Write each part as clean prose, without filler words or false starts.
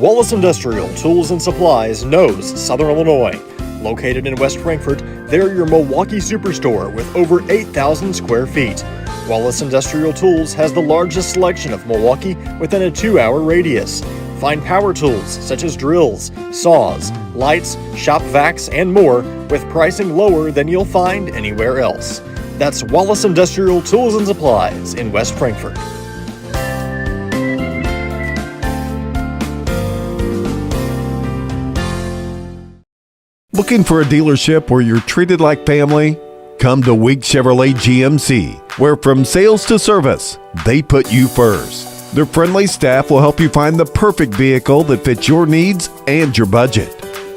Wallace Industrial Tools and Supplies knows Southern Illinois. Located in West Frankfort, they're your Milwaukee superstore with over 8,000 square feet. Wallace Industrial Tools has the largest selection of Milwaukee within a 2-hour radius. Find power tools such as drills, saws, lights, shop vacs, and more with pricing lower than you'll find anywhere else. That's Wallace Industrial Tools and Supplies in West Frankfort. Looking for a dealership where you're treated like family? Come to Week Chevrolet GMC, where from sales to service, they put you first. Their friendly staff will help you find the perfect vehicle that fits your needs and your budget.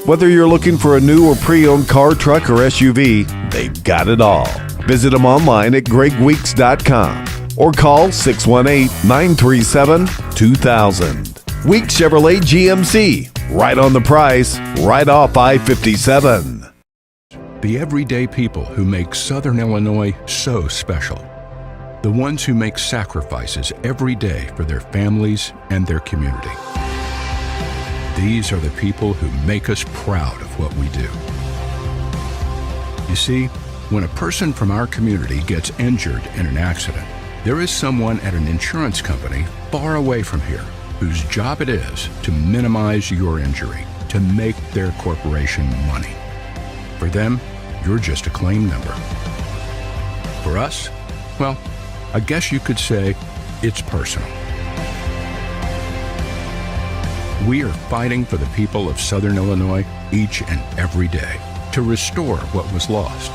Whether you're looking for a new or pre-owned car, truck, or SUV, they've got it all. Visit them online at gregweeks.com or call 618-937-2000. Week Chevrolet GMC, right on the price, right off I-57. The everyday people who make Southern Illinois so special. The ones who make sacrifices every day for their families and their community. These are the people who make us proud of what we do. You see, when a person from our community gets injured in an accident, there is someone at an insurance company far away from here whose job it is to minimize your injury, to make their corporation money. For them, you're just a claim number. For us, well, I guess you could say it's personal. We are fighting for the people of Southern Illinois each and every day to restore what was lost.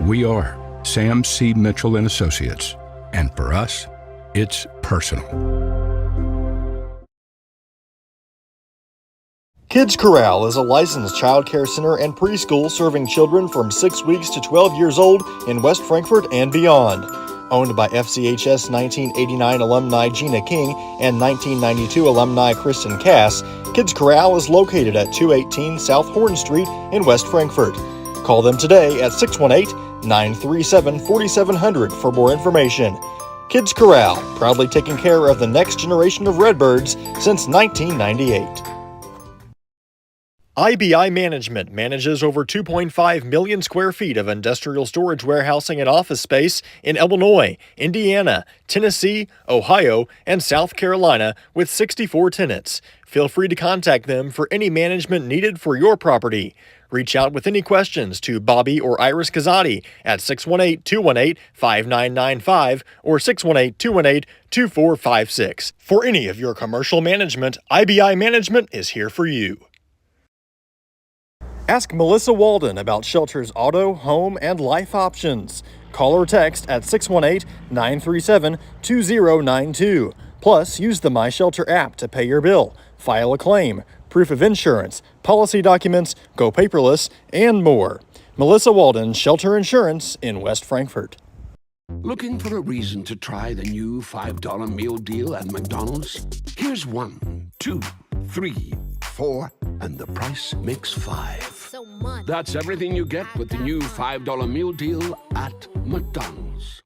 We are Sam C. Mitchell and Associates, and for us, it's personal. Kids Corral is a licensed child care center and preschool serving children from 6 weeks to 12 years old in West Frankfort and beyond. Owned by FCHS 1989 alumni Gina King and 1992 alumni Kristen Cass, Kids Corral is located at 218 South Horn Street in West Frankfort. Call them today at 618-937-4700 for more information. Kids Corral, proudly taking care of the next generation of Redbirds since 1998. IBI Management manages over 2.5 million square feet of industrial storage warehousing and office space in Illinois, Indiana, Tennessee, Ohio, and South Carolina with 64 tenants. Feel free to contact them for any management needed for your property. Reach out with any questions to Bobby or Iris Kazadi at 618-218-5995 or 618-218-2456. For any of your commercial management, IBI Management is here for you. Ask Melissa Walden about Shelter's auto, home, and life options. Call or text at 618-937-2092. Plus, use the My Shelter app to pay your bill, file a claim, proof of insurance, policy documents, go paperless, and more. Melissa Walden, Shelter Insurance in West Frankfort. Looking for a reason to try the new $5 meal deal at McDonald's? Here's 1, 2, 3, 4, and the price makes 5. So much. That's everything you get with the new $5 meal deal at McDonald's.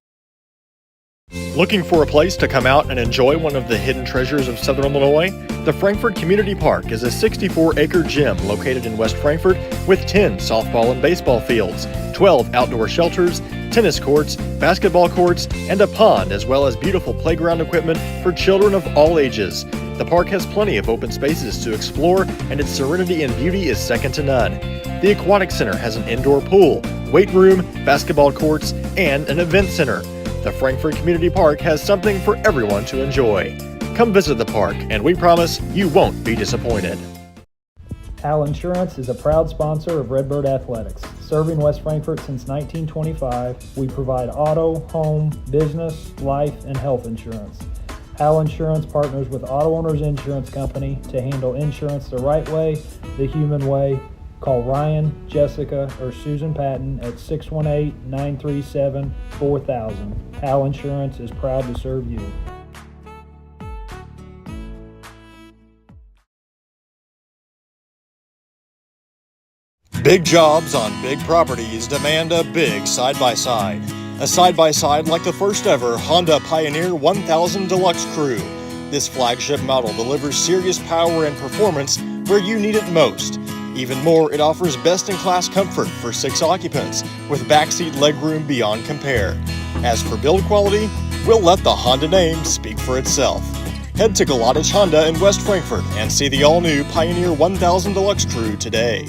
Looking for a place to come out and enjoy one of the hidden treasures of Southern Illinois? The Frankfort Community Park is a 64-acre gym located in West Frankfort with 10 softball and baseball fields, 12 outdoor shelters, tennis courts, basketball courts, and a pond, as well as beautiful playground equipment for children of all ages. The park has plenty of open spaces to explore, and its serenity and beauty is second to none. The Aquatic Center has an indoor pool, weight room, basketball courts, and an event center. The Frankfort Community Park has something for everyone to enjoy. Come visit the park, and we promise you won't be disappointed. Al Insurance is a proud sponsor of Redbird Athletics. Serving West Frankfort since 1925, we provide auto, home, business, life, and health insurance. Al Insurance partners with Auto Owners Insurance Company to handle insurance the right way, the human way. Call Ryan, Jessica, or Susan Patton at 618-937-4000. Al Insurance is proud to serve you. Big jobs on big properties demand a big side-by-side. A side-by-side like the first ever Honda Pioneer 1000 Deluxe Crew. This flagship model delivers serious power and performance where you need it most. Even more, it offers best-in-class comfort for 6 occupants with backseat legroom beyond compare. As for build quality, we'll let the Honda name speak for itself. Head to Carmi Honda in West Frankfort and see the all-new Pioneer 1000 Deluxe Crew today.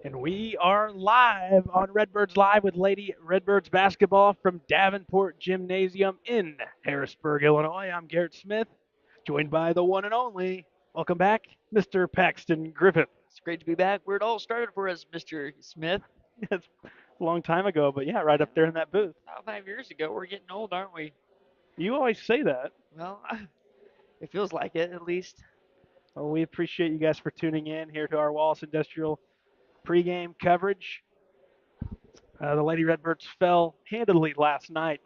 And we are live on Redbirds Live with Lady Redbirds basketball from Davenport Gymnasium in Harrisburg, Illinois. I'm Garrett Smith, joined by the one and only, welcome back, Mr. Paxton Griffith. It's great to be back. Where it all started for us, Mr. Smith. It's a long time ago, but yeah, right up there in that booth. About 5 years ago. We're getting old, aren't we? You always say that. Well, it feels like it, at least. Well, we appreciate you guys for tuning in here to our Wallace Industrial pregame coverage. The Lady Redbirds fell handily last night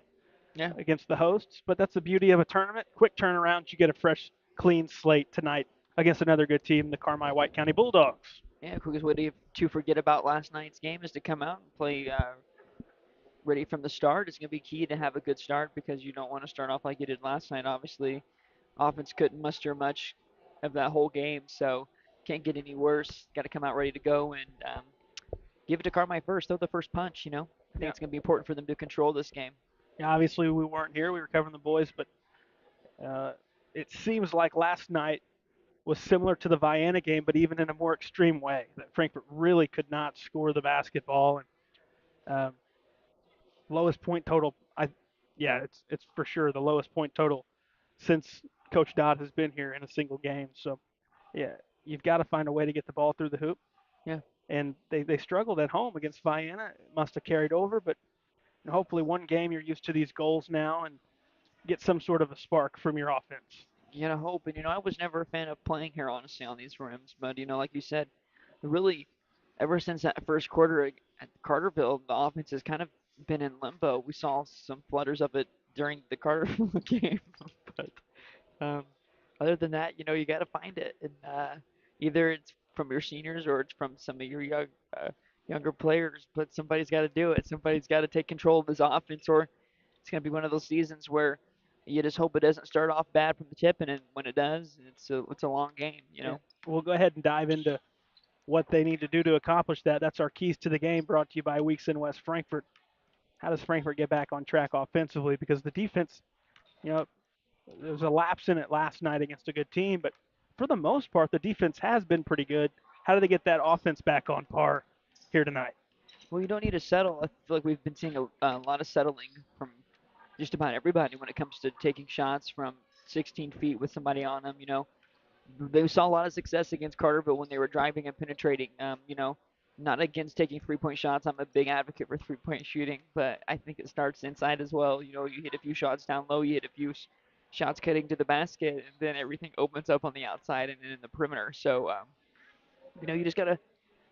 Yeah. against the hosts, but that's the beauty of a tournament. Quick turnaround, you get a fresh, clean slate tonight against another good team, the Carmi White County Bulldogs. Yeah, quickest way to forget about last night's game is to come out and play ready from the start. It's going to be key to have a good start because you don't want to start off like you did last night. Obviously, offense couldn't muster much of that whole game, so can't get any worse. Got to come out ready to go and give it to Carmi first. Throw the first punch, you know. I think Yeah. it's going to be important for them to control this game. Yeah, obviously we weren't here. We were covering the boys, but it seems like last night was similar to the Vienna game, but even in a more extreme way. That Frankfurt really could not score the basketball, and lowest point total. It's for sure the lowest point total since Coach Dodd has been here in a single game. So, yeah, you've got to find a way to get the ball through the hoop. Yeah. And they struggled at home against Vienna. It must have carried over, but hopefully one game you're used to these goals now and get some sort of a spark from your offense. You gotta hope. And I was never a fan of playing here, honestly, on these rims. But like you said, really, ever since that first quarter at Carterville, the offense has kind of been in limbo. We saw some flutters of it during the Carterville game, but um, other than that, you gotta find it. And either it's from your seniors or it's from some of your younger players. But somebody's got to do it. Somebody's got to take control of this offense, or it's going to be one of those seasons where you just hope it doesn't start off bad from the tip, and then when it does, it's a long game. Yeah. We'll go ahead and dive into what they need to do to accomplish that. That's our keys to the game, brought to you by Weeks in West Frankfort. How does Frankfurt get back on track offensively? Because the defense, there was a lapse in it last night against a good team, but for the most part, the defense has been pretty good. How do they get that offense back on par here tonight? Well, you don't need to settle. I feel like we've been seeing a lot of settling from just about everybody when it comes to taking shots from 16 feet with somebody on them. They saw a lot of success against Carterville when they were driving and penetrating. Not against taking 3-point shots. I'm a big advocate for 3-point shooting, but I think it starts inside as well. You hit a few shots down low, you hit a few shots cutting to the basket, and then everything opens up on the outside and in the perimeter. So, you just gotta.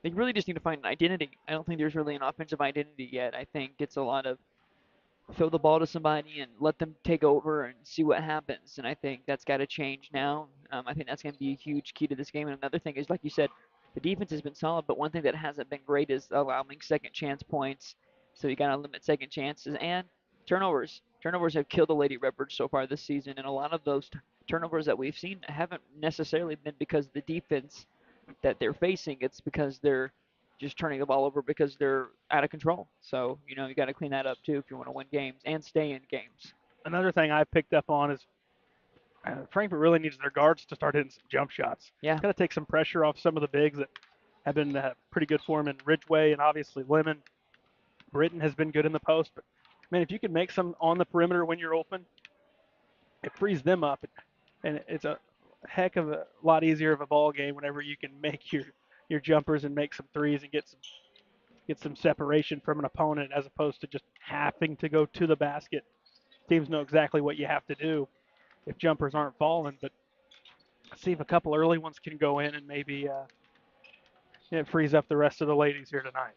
They really just need to find an identity. I don't think there's really an offensive identity yet. I think it's a lot of throw the ball to somebody and let them take over and see what happens. And I think that's got to change now. I think that's going to be a huge key to this game. And another thing is, like you said, the defense has been solid, but one thing that hasn't been great is allowing second chance points. So you got to limit second chances and turnovers. Turnovers have killed the Lady Redbirds so far this season, and a lot of those turnovers that we've seen haven't necessarily been because the defense that they're facing. It's because they're just turning the ball over because they're out of control. So, you got to clean that up too if you want to win games and stay in games. Another thing I picked up on is Frankfurt really needs their guards to start hitting some jump shots. Yeah. Got to take some pressure off some of the bigs that have been pretty good for him in Ridgeway and obviously Lemon. Britton has been good in the post, but man, if you can make some on the perimeter when you're open, it frees them up, and it's a heck of a lot easier of a ball game whenever you can make your jumpers and make some threes and get some separation from an opponent as opposed to just having to go to the basket. Teams know exactly what you have to do if jumpers aren't falling, but see if a couple early ones can go in and maybe it frees up the rest of the ladies here tonight.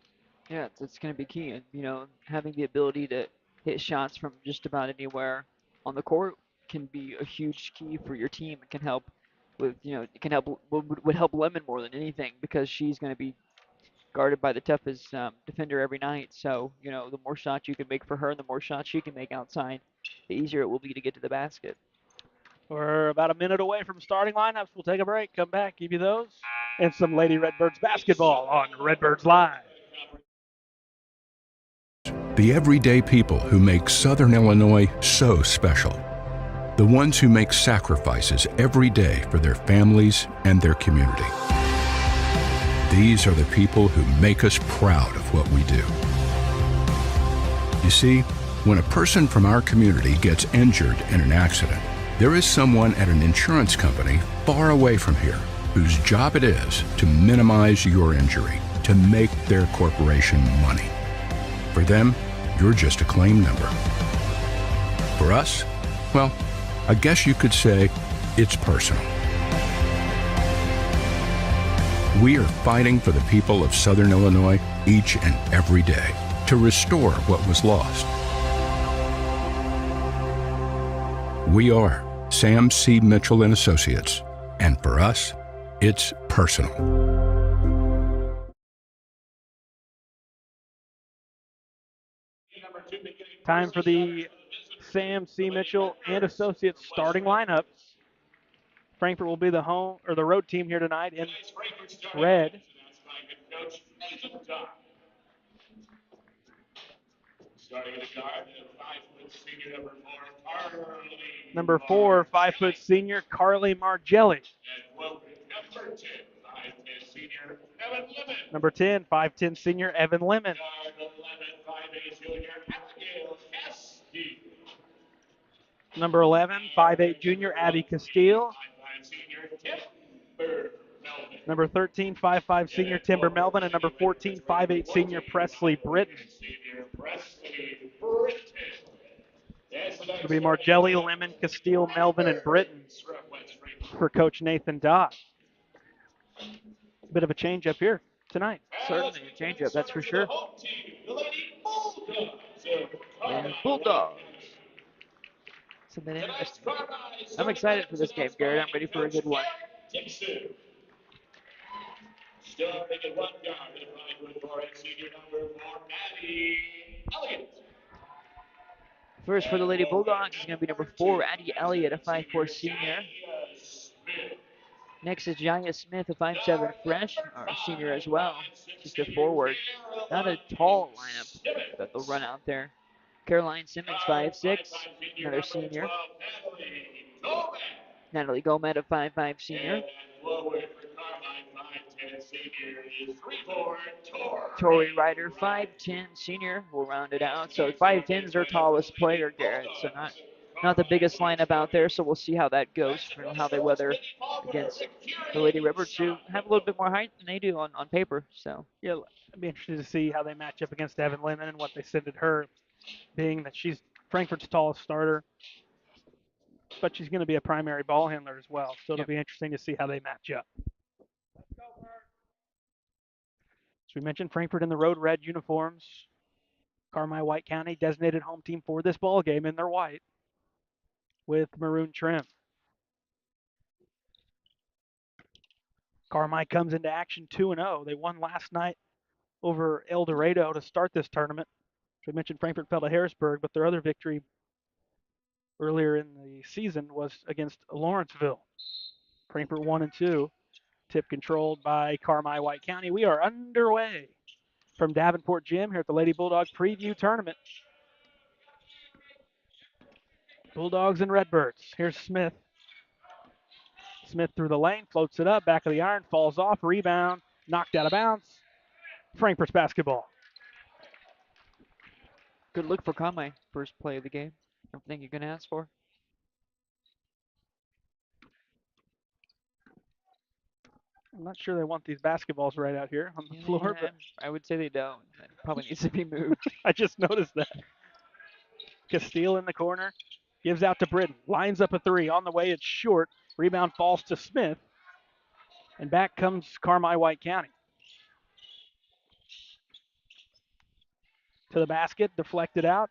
Yeah, it's going to be key. And, having the ability to hit shots from just about anywhere on the court can be a huge key for your team. It can help it can help, would help Lemon more than anything because she's going to be guarded by the toughest defender every night. So, the more shots you can make for her and the more shots she can make outside, the easier it will be to get to the basket. We're about a minute away from starting lineups. We'll take a break, come back, give you those, and some Lady Redbirds basketball on Redbirds Live. The everyday people who make Southern Illinois so special. The ones who make sacrifices every day for their families and their community. These are the people who make us proud of what we do. You see, when a person from our community gets injured in an accident, there is someone at an insurance company far away from here whose job it is to minimize your injury, to make their corporation money. For them, you're just a claim number. For us, well, I guess you could say it's personal. We are fighting for the people of Southern Illinois each and every day to restore what was lost. We are Sam C. Mitchell and Associates, and for us, it's personal. Time for the Sam C. Mitchell and Associates starting lineup. Frankfurt will be the road team here tonight in red. Number 4, 5-foot senior Carly Margelli. Number 10, 5'10" senior Evan Lemon. Number 11, 5'8" junior Abby Castile. Number 13, 5'5" senior Timber Melvin, and number 14, 5'8" senior Presley Britton. It'll be Margelli, Lemon, Castile, Melvin, and Britton for Coach Nathan Dodd. Bit of a change up here tonight. Certainly a change up, that's for sure. And Bulldogs. Something interesting. I'm excited for this game, Garrett. I'm ready for a good one. First for the Lady Bulldogs is going to be number 4, Addie Elliott, a 5'4" senior. Next is Jaya Smith, a 5'7" fresh, or a senior as well, just a forward. Not a tall lineup that they'll run out there. Caroline Simmons, 5'6", another senior. Natalie Gomez, a 5'5" senior. Tori Ryder, 5'10" senior, will round it out. So 5'10" is their tallest player, Garrett. So not the biggest lineup out there. So we'll see how that goes, how they weather against the Lady Redbirds, who have a little bit more height than they do on paper. So yeah, I'd be interested to see how they match up against Evan Lemon and what they send at her, being that she's Frankfurt's tallest starter, but she's going to be a primary ball handler as well. So it'll be interesting to see how they match up. As we mentioned, Frankfurt in the road red uniforms. Carmi White County designated home team for this ball game in their white with maroon trim. Carmi comes into action 2-0. They won last night over El Dorado to start this tournament. We mentioned Frankfurt fell to Harrisburg, but their other victory earlier in the season was against Lawrenceville. Frankfurt 1-2. Tip controlled by Carmi White County. We are underway from Davenport Gym here at the Lady Bulldog Preview Tournament. Bulldogs and Redbirds. Here's Smith. Smith through the lane, floats it up, back of the iron, falls off, rebound, knocked out of bounds. Frankfurt's basketball. Good look for Carmi. First play of the game. Everything you can ask for. I'm not sure they want these basketballs right out here on the Yeah, floor, but I would say they don't. That probably needs to be moved. I just noticed that. Castile in the corner, gives out to Britton, lines up a three. On the way, it's short. Rebound falls to Smith, and back comes Carmi White County. To the basket, deflected out.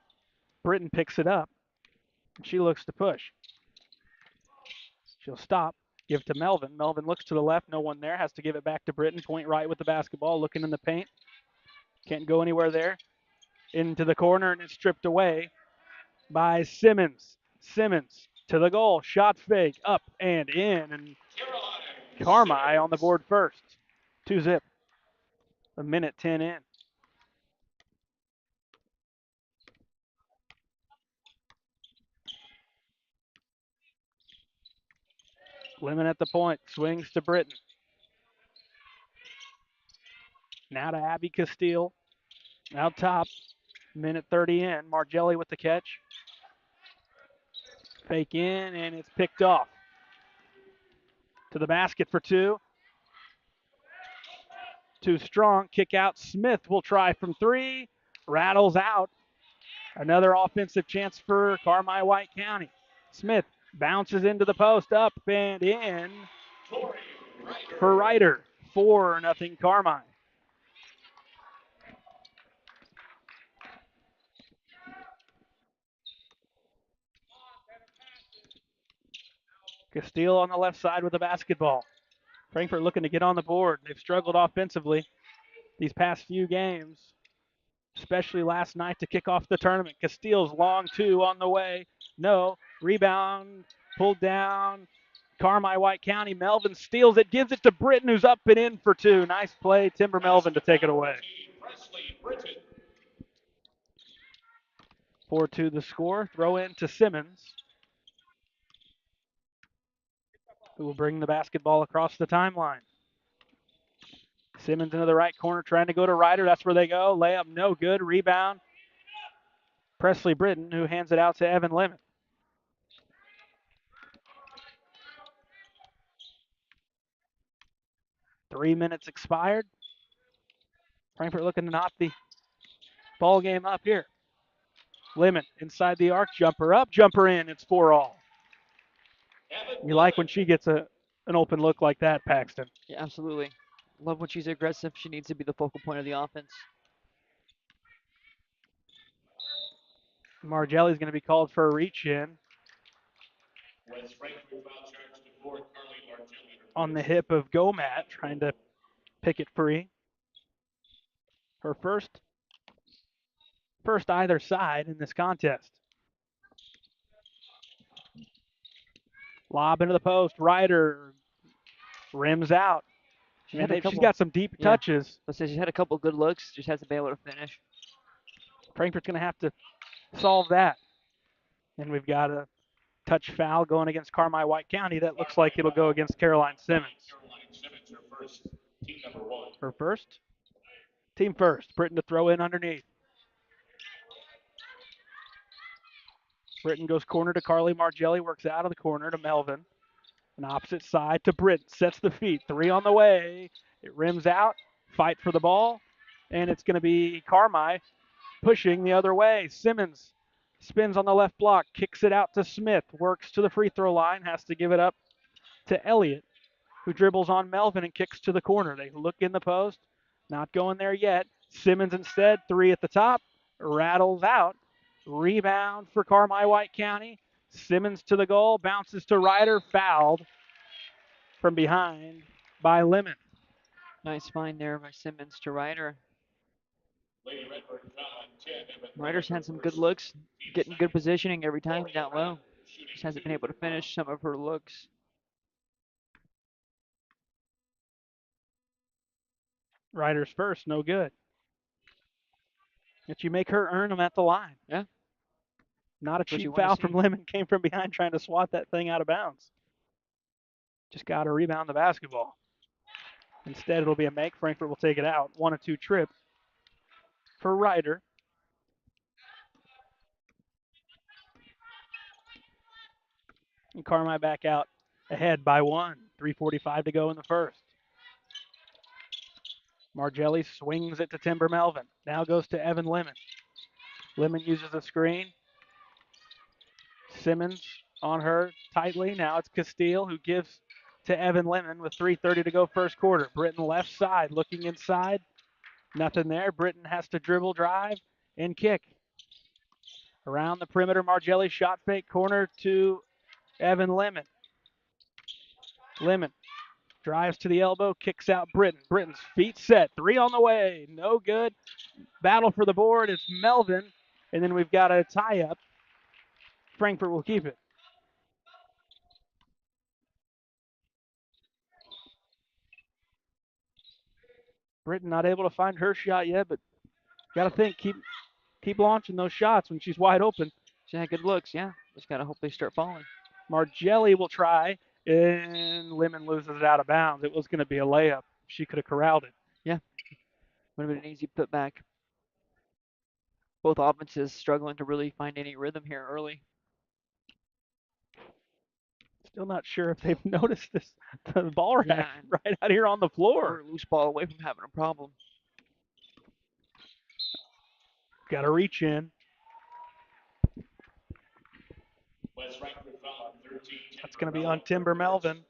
Britton picks it up. She looks to push. She'll stop, give to Melvin. Melvin looks to the left, no one there, has to give it back to Britton. Point right with the basketball, looking in the paint. Can't go anywhere there. Into the corner, and it's stripped away by Simmons. Simmons to the goal, shot fake, up and in, and Carmi on the board first. 2-zip. A minute 10 in. Lemon at the point, swings to Britton. Now to Abby Castile. Out top, minute 30 in. Margelli with the catch. Fake in, and it's picked off. To the basket for two. Too strong, kick out. Smith will try from three. Rattles out. Another offensive chance for Carmi White County. Smith bounces into the post, up and in for Ryder. 4-0 Carmi. Castile on the left side with the basketball. Frankfurt looking to get on the board. They've struggled offensively these past few games, especially last night to kick off the tournament. Castile's long two on the way. No. Rebound pulled down. Carmi White County. Melvin steals it, gives it to Britton, who's up and in for two. Nice play, Timber Melvin, to take it away. 4-2 the score. Throw in to Simmons, who will bring the basketball across the timeline. Simmons into the right corner, trying to go to Ryder. That's where they go. Layup, no good. Rebound. Presley Britton, who hands it out to Evan Lemon. Three minutes expired. Frankfurt looking to knot the ball game up here. Lemon inside the arc, jumper up, jumper in. It's 4-all. You like when she gets an open look like that, Paxton. Yeah, absolutely. Love when she's aggressive. She needs to be the focal point of the offense. Margelli's going to be called for a reach in on the hip of Gomat, trying to pick it free. Her first either side in this contest. Lob into the post. Ryder rims out. She's got some deep touches. Let's say she's had a couple good looks, just hasn't been able to finish. Frankfurt's going to have to solve that. And we've got a touch foul going against Carmi White County. That looks like it'll go against Caroline Simmons. Her first? Team first. Britton to throw in underneath. Britton goes corner to Carly Margelli, works out of the corner to Melvin. An opposite side to Britton, sets the feet. Three on the way. It rims out. Fight for the ball. And it's going to be Carmi pushing the other way. Simmons spins on the left block, kicks it out to Smith, works to the free throw line, has to give it up to Elliott, who dribbles on Melvin and kicks to the corner. They look in the post, not going there yet. Simmons instead, three at the top, rattles out. Rebound for Carmi White County. Simmons to the goal, bounces to Ryder, fouled from behind by Lemon. Nice find there by Simmons to Ryder. Ryder's had some good looks, getting good positioning every time down low. Just hasn't been able to finish some of her looks. Ryder's first, no good. But you make her earn them at the line. Yeah. Not a cheap foul from Lemon. Came from behind trying to swat that thing out of bounds. Just got to rebound the basketball. Instead, it'll be a make. Frankfurt will take it out. 1-2 trip for Ryder. And Carmi back out ahead by 1. 3:45 to go in the first. Margelli swings it to Timber Melvin. Now goes to Evan Lemon. Lemon uses a screen. Simmons on her tightly. Now it's Castile who gives to Evan Lemon with 3:30 to go first quarter. Britton left side looking inside. Nothing there. Britton has to dribble, drive, and kick. Around the perimeter, Margelli shot fake corner to Evan Lemon. Lemon drives to the elbow, kicks out Britton. Britton's feet set. 3 on the way. No good. Battle for the board. It's Melvin. And then we've got a tie-up. Frankfurt will keep it. Britton not able to find her shot yet, but got to think, keep launching those shots when she's wide open. She had good looks, yeah. Just got to hope they start falling. Margelli will try, and Lemon loses it out of bounds. It was going to be a layup. She could have corralled it. Yeah. Would have been an easy putback. Both offenses struggling to really find any rhythm here early. Still not sure if they've noticed this. The ball rack right out here on the floor. We're a loose ball away from having a problem. Got to reach in. That's going to be on Timber Melvin.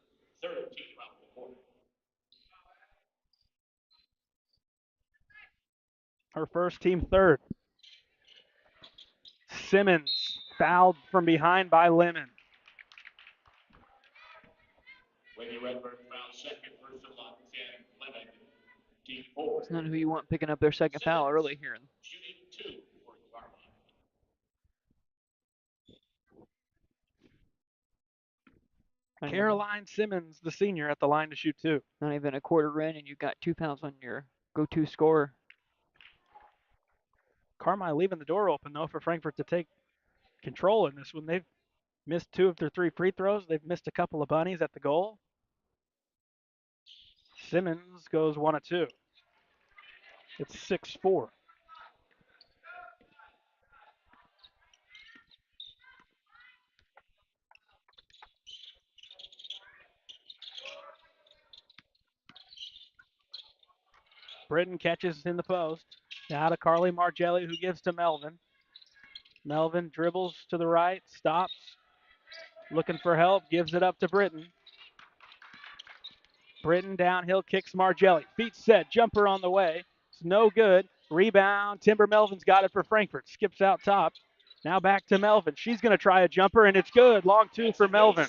Her first, team third. Simmons fouled from behind by Lemon. It's not who you want picking up their second foul early here. Caroline Simmons, the senior, at the line to shoot 2. Not even a quarter in, and you got 2 fouls on your go-to scorer. Carmi leaving the door open, though, for Frankfurt to take control in this one. They've missed 2 of their 3 free throws. They've missed a couple of bunnies at the goal. Simmons goes 1 of 2. It's 6-4. Britton catches in the post. Now to Carly Margelli, who gives to Melvin. Melvin dribbles to the right, stops, looking for help, gives it up to Britton. Britton downhill, kicks Margelli. Feet set, jumper on the way. It's no good. Rebound. Timber Melvin's got it for Frankfurt. Skips out top. Now back to Melvin. She's going to try a jumper, and it's good. Long 2 for Melvin.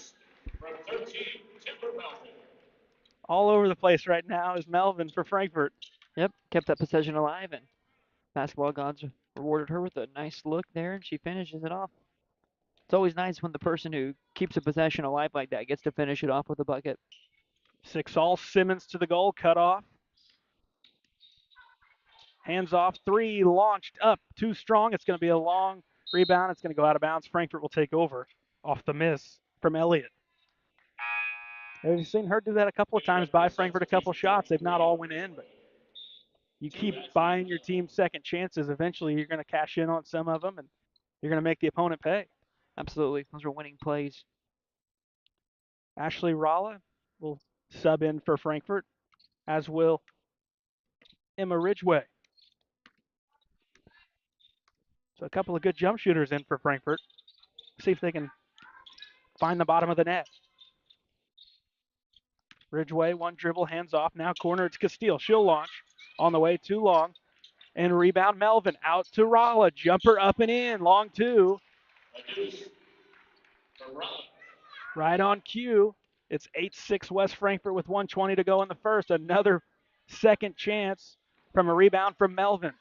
All over the place right now is Melvin for Frankfurt. Yep, kept that possession alive, and basketball gods rewarded her with a nice look there, and she finishes it off. It's always nice when the person who keeps a possession alive like that gets to finish it off with a bucket. 6-all. Simmons to the goal, cut off. Hands off, 3 launched up, too strong. It's going to be a long rebound. It's going to go out of bounds. Frankfurt will take over off the miss from Elliott. We've seen her do that a couple of times, buy Frankfurt a couple shots. They've not all went in, but you keep buying your team second chances. Eventually, you're going to cash in on some of them, and you're going to make the opponent pay. Absolutely. Those are winning plays. Ashley Ralla will sub in for Frankfurt, as will Emma Ridgway. So a couple of good jump shooters in for Frankfurt. See if they can find the bottom of the net. Ridgway, 1 dribble, hands off. Now corner, it's Castile. She'll launch. On the way, too long. And rebound, Melvin. Out to Ralla. Jumper up and in. Long 2. Right on cue. It's 8-6 West Frankfurt with 1:20 to go in the first. Another second chance from a rebound from Melvin.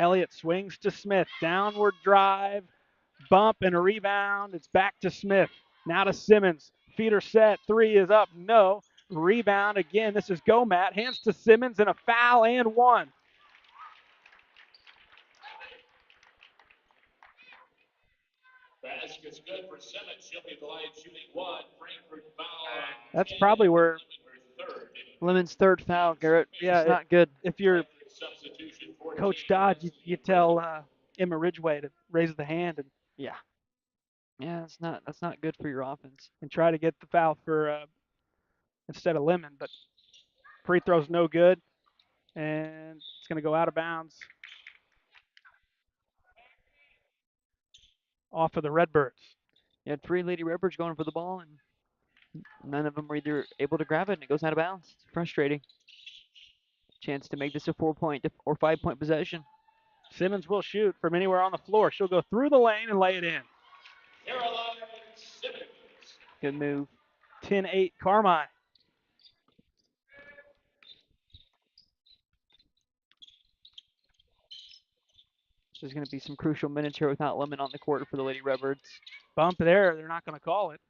Elliott swings to Smith. Downward drive. Bump and a rebound. It's back to Smith. Now to Simmons. Feet are set. 3 is up. No. Rebound again. This is Gomat. Hands to Simmons and a foul and 1. That's probably where Lemon's third foul, Garrett. Yeah, It's not good. if you're Coach Dodge, you tell Emma Ridgeway to raise the hand Yeah. Yeah, that's not good for your offense. and try to get the foul for instead of Lemon. But free throw's no good, and it's going to go out of bounds off of the Redbirds. You had three Lady Redbirds going for the ball, and none of them were either able to grab it, and it goes out of bounds. It's frustrating. Chance to make this a 4-point or 5-point possession. Simmons will shoot from anywhere on the floor. She'll go through the lane and lay it in. Good move. 10-8 Carmi. There's going to be some crucial minutes here without Lemon on the court for the Lady Redbirds. Bump there. They're not going to call it.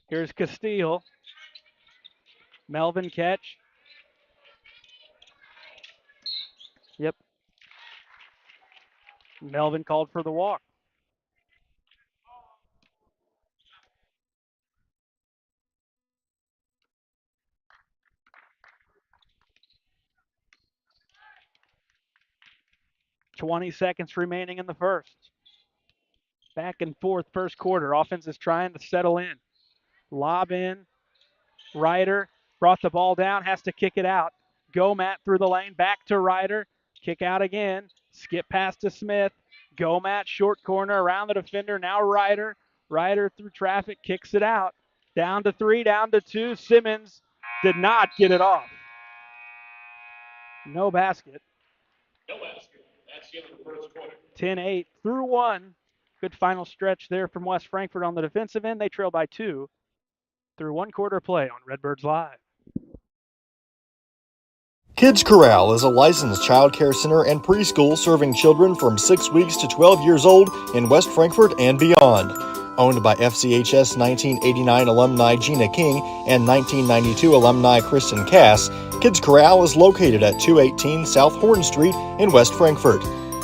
Here's Castile. Melvin catch. Yep. Melvin called for the walk. .20 seconds remaining in the first. Back and forth first quarter. Offense is trying to settle in. Lob in. Ryder brought the ball down, has to kick it out. Gomat through the lane, back to Ryder. Kick out again. Skip pass to Smith. Gomat, short corner, around the defender. Now Ryder. Ryder through traffic, kicks it out. Down to 3, down to 2. Simmons did not get it off. No basket. 10-8 through 1. Good final stretch there from West Frankfort on the defensive end. They trail by 2 through 1 quarter play on Redbirds Live. Kids Corral is a licensed child care center and preschool serving children from 6 weeks to 12 years old in West Frankfort and beyond. Owned by FCHS 1989 alumni Gina King and 1992 alumni Kristen Cass, Kids Corral is located at 218 South Horn Street in West Frankfort.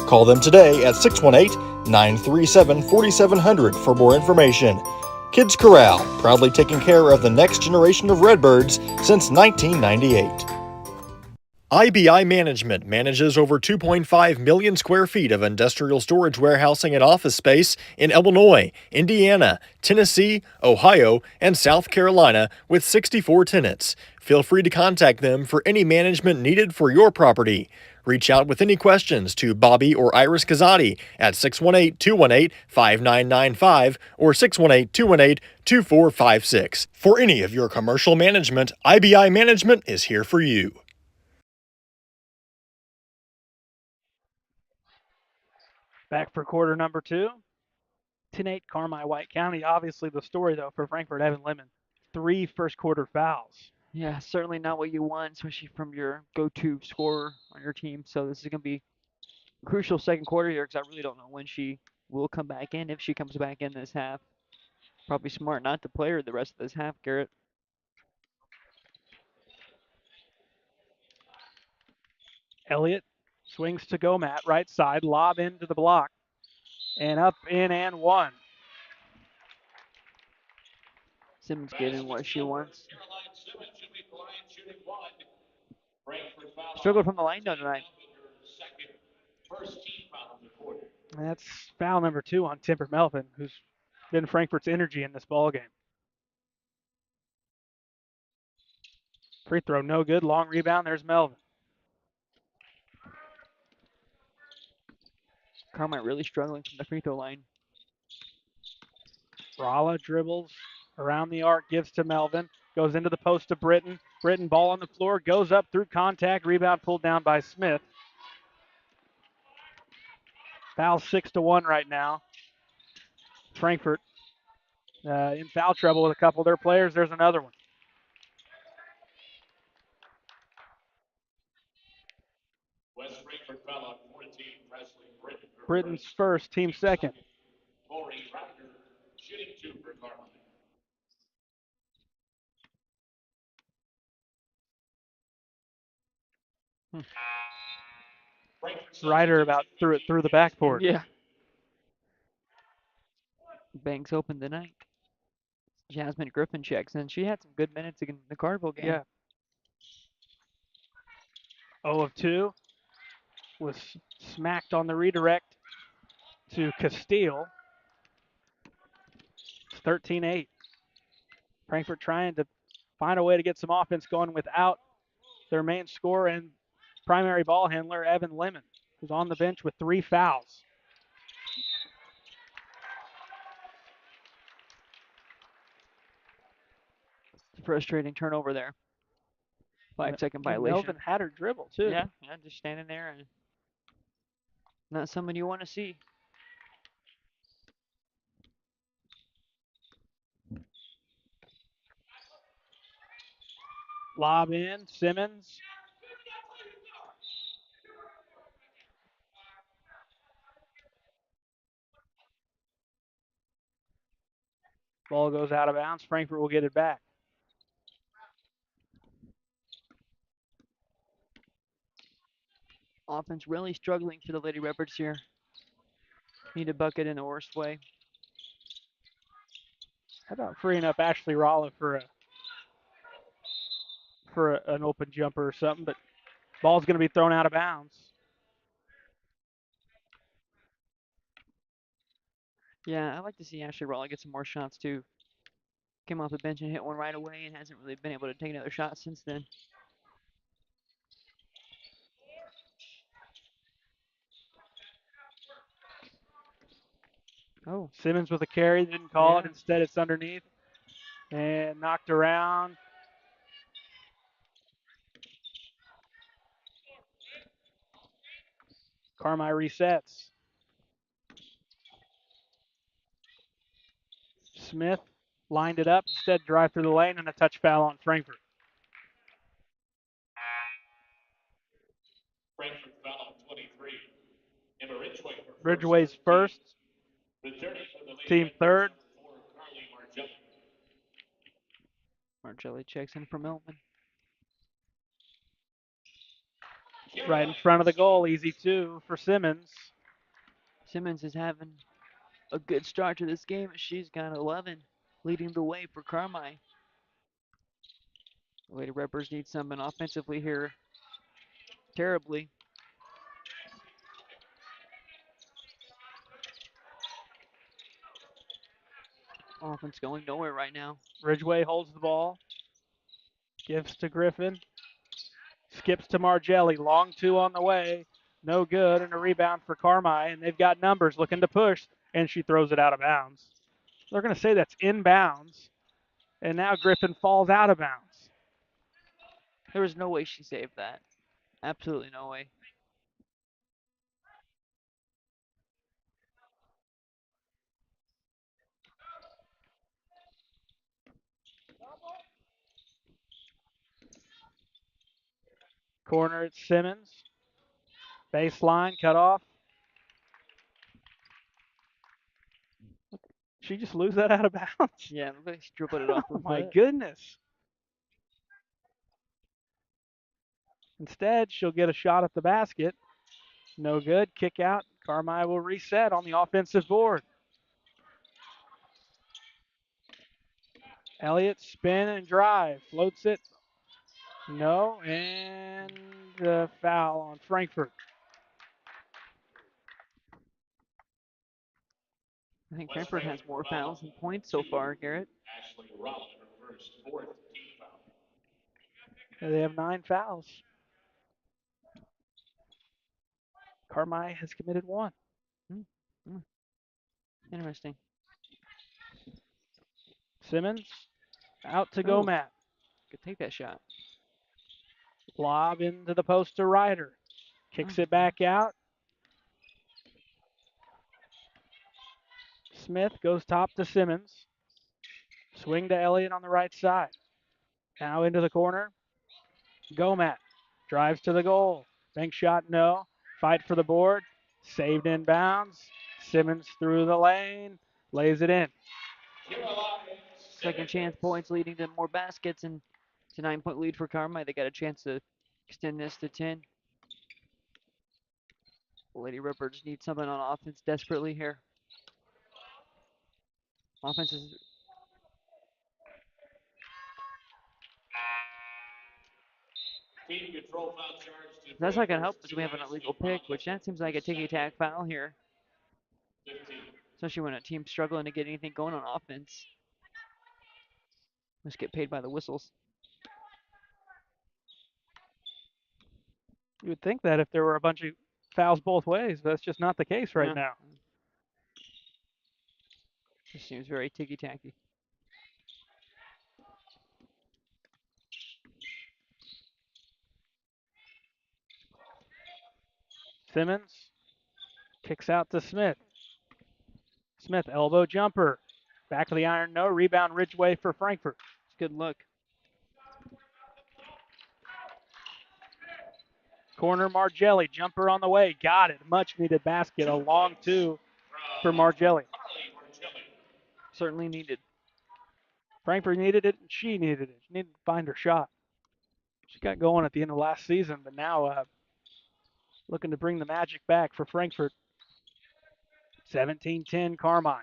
Call them today at 618-937-4700 for more information. Kids Corral, proudly taking care of the next generation of Redbirds since 1998. IBI Management manages over 2.5 million square feet of industrial storage warehousing and office space in Illinois, Indiana, Tennessee, Ohio, and South Carolina with 64 tenants. Feel free to contact them for any management needed for your property. Reach out with any questions to Bobby or Iris Kazadi at 618-218-5995 or 618-218-2456. For any of your commercial management, IBI Management is here for you. Back for quarter number 2. 10-8 Carmi White County. Obviously the story, though, for Frankfort Evan Lemon. 3 first quarter fouls. Yeah, certainly not what you want, especially from your go-to scorer on your team. So this is going to be a crucial second quarter here because I really don't know when she will come back in, if she comes back in this half. Probably smart not to play her the rest of this half, Garrett. Elliott swings to Gomat, right side, lob into the block, and up, in, and one. Simmons getting what she wants. Struggled from the line though tonight. That's foul number 2 on Timber Melvin, who's been Frankfort's energy in this ball game. Free throw, no good. Long rebound. There's Melvin. Carmi really struggling from the free throw line. Rala dribbles around the arc, gives to Melvin. Goes into the post to Britton. Britton, ball on the floor, goes up through contact. Rebound pulled down by Smith. Foul 6-1 right now. Frankfort in foul trouble with a couple of their players. There's another one. Britton's first, team second. Ryder about threw it through the backboard. Yeah. Banks opened the night. Jasmine Griffin checks in. She had some good minutes in the Cardinal game. Yeah. 0 of 2 was smacked on the redirect to Castile. It's 13-8. Frankfurt trying to find a way to get some offense going without their main scorer and primary ball handler, Evan Lemon, who's on the bench with 3 fouls. Frustrating turnover there. 5-second And violation. Melvin had her dribble, too. Yeah, just standing there and not someone you want to see. Lob in, Simmons. Ball goes out of bounds. Frankfurt will get it back. Offense really struggling for the Lady Redbirds here. Need a bucket in the worst way. How about freeing up Ashley Rolla for an open jumper or something? But ball's going to be thrown out of bounds. Yeah, I'd like to see Ashley Raleigh get some more shots too. Came off the bench and hit one right away and hasn't really been able to take another shot since then. Oh, Simmons with a carry, didn't call it. Yeah. Instead, it's underneath and knocked around. Carmi resets. Smith lined it up, instead drive through the lane and a touch foul on Frankfurt. Frankfurt foul on 23. Emma Ridgeway's first, team third. Margelli checks in for Melvin. Right in front of the goal, easy 2 for Simmons. Simmons is having a good start to this game. She's got 11, leading the way for Carmi. The Lady Redbirds need something offensively here. Terribly. Offense going nowhere right now. Ridgeway holds the ball, gives to Griffin, skips to Margelli, long 2 on the way, no good, and a rebound for Carmi, and they've got numbers looking to push, and she throws it out of bounds. They're going to say that's inbounds, and now Griffin falls out of bounds. There was no way she saved that. Absolutely no way. Corner, it's Simmons. Baseline, cut off. She just lose that out of bounds? Yeah, she dribbled it off her Oh my foot. goodness. Instead, she'll get a shot at the basket. No good. Kick out. Carmi will reset on the offensive board. Elliott spin and drive. Floats it. No. And a foul on Frankfurt. I think Frankfurt has more fouls than points so far, Garrett. They have 9 fouls. Carmi has committed 1. Interesting. Simmons out to go, Matt. Could take that shot. Lob into the post to Ryder. Kicks it back out. Smith goes top to Simmons. Swing to Elliott on the right side. Now into the corner. Gomat drives to the goal. Bank shot, no. Fight for the board. Saved in bounds. Simmons through the lane. Lays it in. Second chance points leading to more baskets, and it's a 9-point lead for Carmi. They got a chance to extend this to 10. Lady Redbirds need something on offense desperately here. Offense is. That's not going to help because we have an illegal pick, which that seems like a ticky-tack foul here. Especially when a team's struggling to get anything going on offense. Let's get paid by the whistles. You would think that if there were a bunch of fouls both ways, but that's just not the case right now. This seems very ticky-tacky. Simmons kicks out to Smith. Smith, elbow jumper. Back of the iron, no. Rebound Ridgeway for Frankfort. It's a good look. Corner Margelli, jumper on the way. Got it. Much needed basket. A long two for Margelli. Certainly needed. Frankfort needed it, and she needed it. She needed to find her shot. She got going at the end of last season, but now looking to bring the magic back for Frankfort. 17-10 Carmi.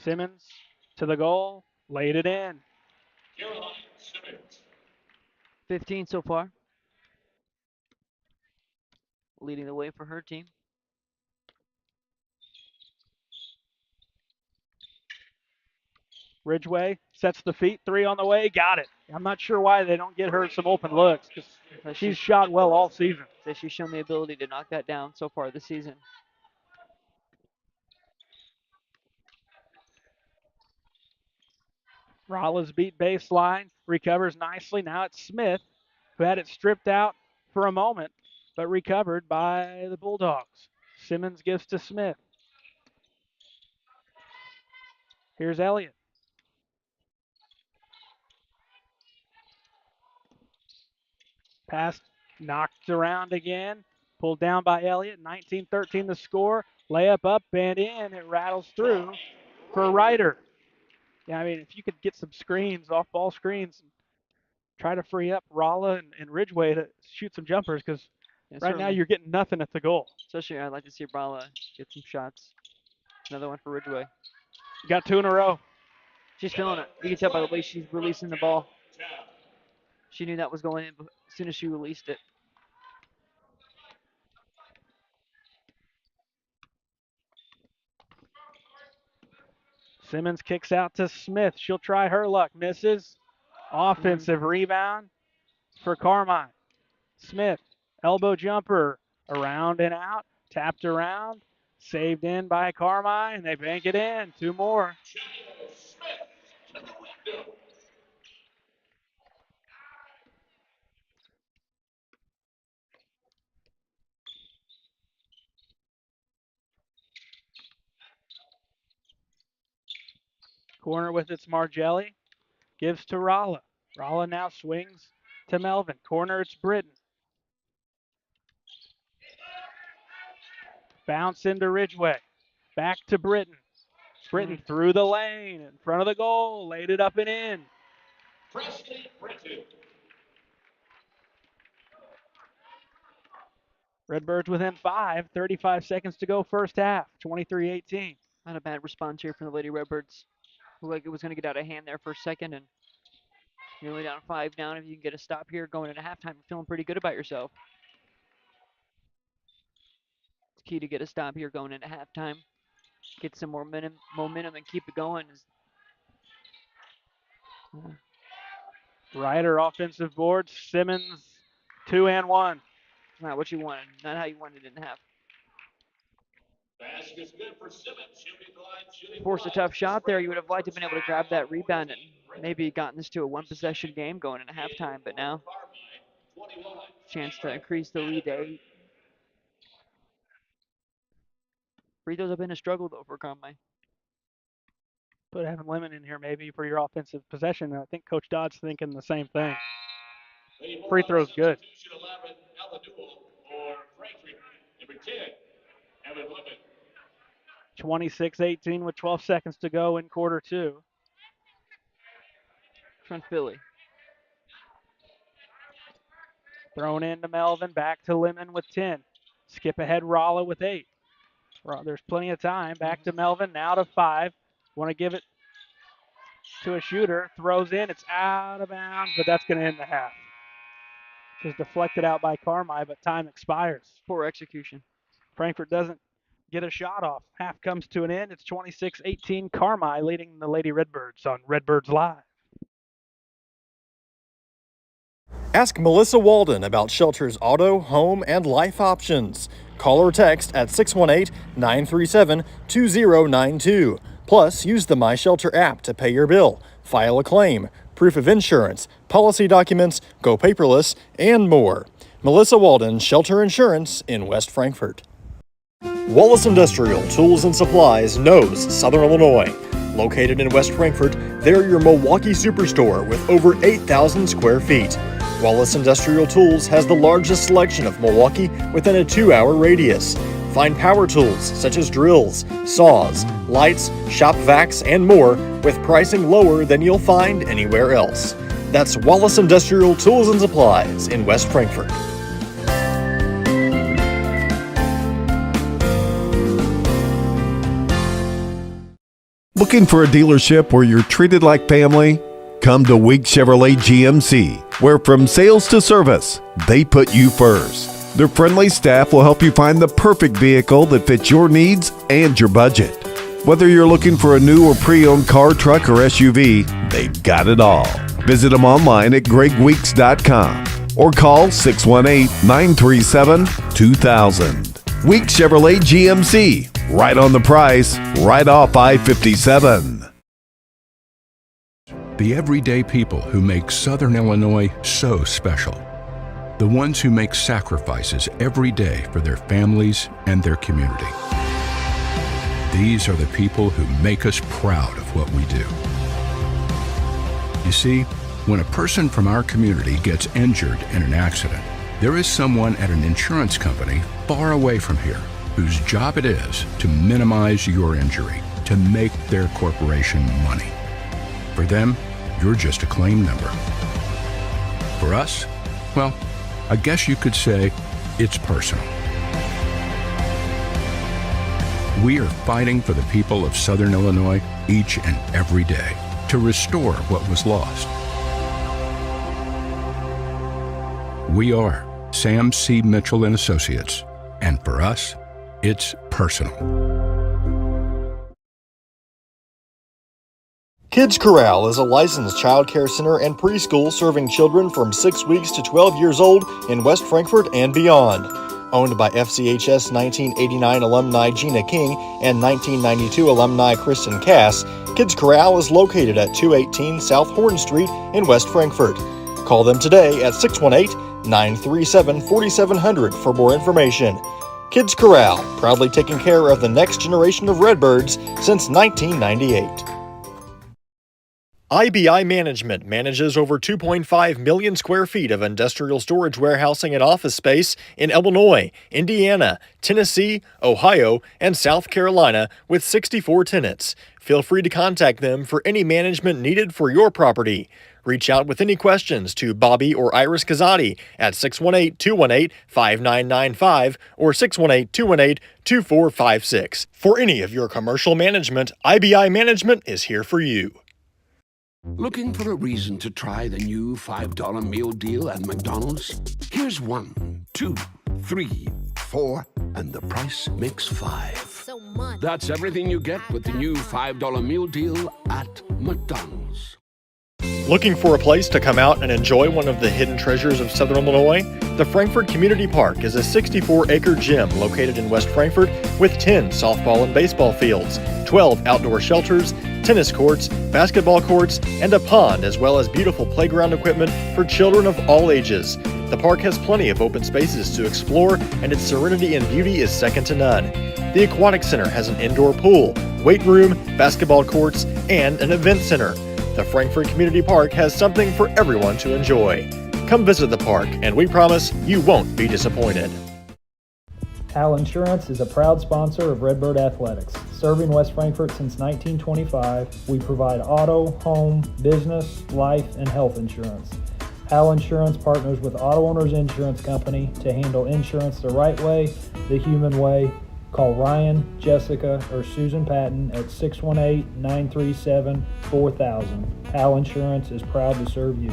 Simmons to the goal, laid it in. 15 so far. Leading the way for her team. Ridgeway sets the feet, three on the way, got it. I'm not sure why they don't get her some open looks because she's shot well all season. So she's shown the ability to knock that down so far this season. Rollins beat baseline, recovers nicely. Now it's Smith, who had it stripped out for a moment, but recovered by the Bulldogs. Simmons gives to Smith. Here's Elliott. Pass knocked around again. Pulled down by Elliott. 19-13 the score. Layup up and in. It rattles through for Ryder. Yeah, I mean, if you could get some screens, off-ball screens, and try to free up Rolla and Ridgeway to shoot some jumpers because right now you're getting nothing at the goal. Especially I'd like to see Rolla get some shots. Another one for Ridgeway. Got two in a row. She's feeling it. You can tell by the way she's releasing the ball. She knew that was going in as soon as she released it. Simmons kicks out to Smith. She'll try her luck. Misses. Offensive rebound for Carmi. Smith, elbow jumper, around and out, tapped around, saved in by Carmi, and they bank it in. Two more. Corner with its Margelli. Gives to Rolla. Rolla now swings to Melvin. Corner, it's Britton. Bounce into Ridgeway. Back to Britton. Britton through the lane, in front of the goal, laid it up and in. Redbirds within 5, 35 seconds to go first half, 23-18. Not a bad response here from the Lady Redbirds. Looked like it was going to get out of hand there for a second, and you're only down 5 now. If you can get a stop here going into halftime, you're feeling pretty good about yourself. It's key to get a stop here going into halftime. Get some more momentum and keep it going. Ryder offensive board. Simmons 2 and 1. Not what you wanted. Not how you wanted it in half. Forced a tough shot there. You would have liked to have been able to grab that rebound and maybe gotten this to a one-possession game going into halftime, but now chance to increase the lead to 8. Free throws have been a struggle, though, for Carmi. Put having Lemon in here maybe for your offensive possession. I think Coach Dodd's thinking the same thing. Free throw's good. 26-18 with 12 seconds to go in quarter 2. Front Philly. Thrown into Melvin, back to Lemon with 10. Skip ahead Rolla with 8. There's plenty of time. Back to Melvin, now to 5. Want to give it to a shooter. Throws in. It's out of bounds, but that's going to end the half. Just deflected out by Carmi, but time expires. Poor execution. Frankfort doesn't get a shot off. Half comes to an end. It's 26-18 Carmi leading the Lady Redbirds on Redbirds Live. Ask Melissa Walden about Shelter's auto, home, and life options. Call or text at 618-937-2092. Plus, use the My Shelter app to pay your bill, file a claim, proof of insurance, policy documents, go paperless, and more. Melissa Walden, Shelter Insurance in West Frankfort. Wallace Industrial Tools and Supplies knows Southern Illinois. Located in West Frankfort, they're your Milwaukee superstore with over 8,000 square feet. Wallace Industrial Tools has the largest selection of Milwaukee within a 2-hour radius. Find power tools such as drills, saws, lights, shop vacs, and more with pricing lower than you'll find anywhere else. That's Wallace Industrial Tools and Supplies in West Frankfort. Looking for a dealership where you're treated like family? Come to Week Chevrolet GMC, where from sales to service, they put you first. Their friendly staff will help you find the perfect vehicle that fits your needs and your budget. Whether you're looking for a new or pre-owned car, truck, or SUV, they've got it all. Visit them online at gregweeks.com or call 618-937-2000. Week Chevrolet GMC, right on the price, right off I-57. The everyday people who make Southern Illinois so special. The ones who make sacrifices every day for their families and their community. These are the people who make us proud of what we do. You see, when a person from our community gets injured in an accident, there is someone at an insurance company far away from here whose job it is to minimize your injury, to make their corporation money. For them, you're just a claim number. For us, well, I guess you could say it's personal. We are fighting for the people of Southern Illinois each and every day to restore what was lost. We are Sam C. Mitchell and Associates, and for us, it's personal. Kids Corral is a licensed child care center and preschool serving children from 6 weeks to 12 years old in West Frankfort and beyond. Owned by FCHS 1989 alumni Gina King and 1992 alumni Kristen Cass, Kids Corral is located at 218 South Horn Street in West Frankfort. Call them today at 618-937-4700 for more information. Kids Corral, proudly taking care of the next generation of Redbirds since 1998. IBI Management manages over 2.5 million square feet of industrial storage warehousing and office space in Illinois, Indiana, Tennessee, Ohio, and South Carolina with 64 tenants. Feel free to contact them for any management needed for your property. Reach out with any questions to Bobby or Iris Kazadi at 618-218-5995 or 618-218-2456. For any of your commercial management, IBI Management is here for you. Looking for a reason to try the new $5 meal deal at McDonald's? Here's 1, 2, 3, 4, and the price makes 5. That's everything you get with the new $5 meal deal at McDonald's. Looking for a place to come out and enjoy one of the hidden treasures of Southern Illinois? The Frankfort Community Park is a 64-acre gym located in West Frankfort with 10 softball and baseball fields, 12 outdoor shelters, tennis courts, basketball courts, and a pond, as well as beautiful playground equipment for children of all ages. The park has plenty of open spaces to explore, and its serenity and beauty is second to none. The Aquatic Center has an indoor pool, weight room, basketball courts, and an event center. The Frankfort Community Park has something for everyone to enjoy. Come visit the park, and we promise you won't be disappointed. Al Insurance is a proud sponsor of Redbird Athletics. Serving West Frankfort since 1925, we provide auto, home, business, life, and health insurance. Al Insurance partners with Auto Owners Insurance Company to handle insurance the right way, the human way. Call Ryan, Jessica, or Susan Patton at 618-937-4000. Hal Insurance is proud to serve you.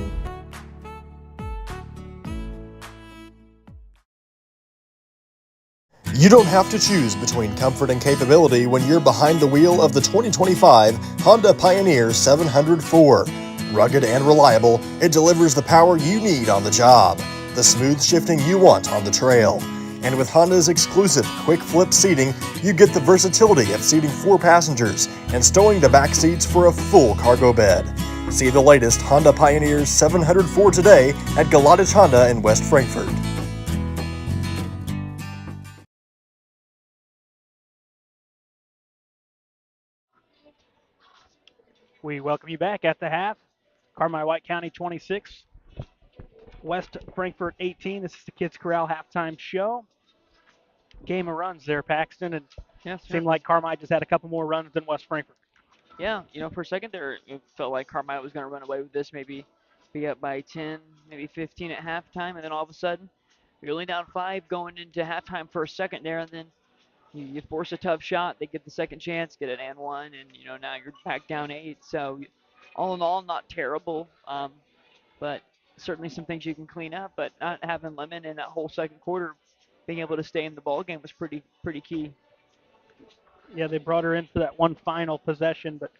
You don't have to choose between comfort and capability when you're behind the wheel of the 2025 Honda Pioneer 704. Rugged and reliable, it delivers the power you need on the job, the smooth shifting you want on the trail. And with Honda's exclusive quick flip seating, you get the versatility of seating 4 passengers and stowing the back seats for a full cargo bed. See the latest Honda Pioneer 704 today at Galadich Honda in West Frankfort. We welcome you back at the half. Carmi White County 26, West Frankfort 18. This is the Kids Corral halftime show. Game of runs there, Paxton, and Yeah, seemed certainly. like Carmi just had a couple more runs than West Frankfort. Yeah, for a second there, it felt like Carmi was going to run away with this, maybe be up by 10, maybe 15 at halftime, and then all of a sudden, you're only down 5 going into halftime for a second there, and then you force a tough shot. They get the second chance, get an and one, and now you're back down 8. So all in all, not terrible, but certainly some things you can clean up. But not having Lemon in that whole second quarter, being able to stay in the ball game was pretty key. Yeah, they brought her in for that one final possession, but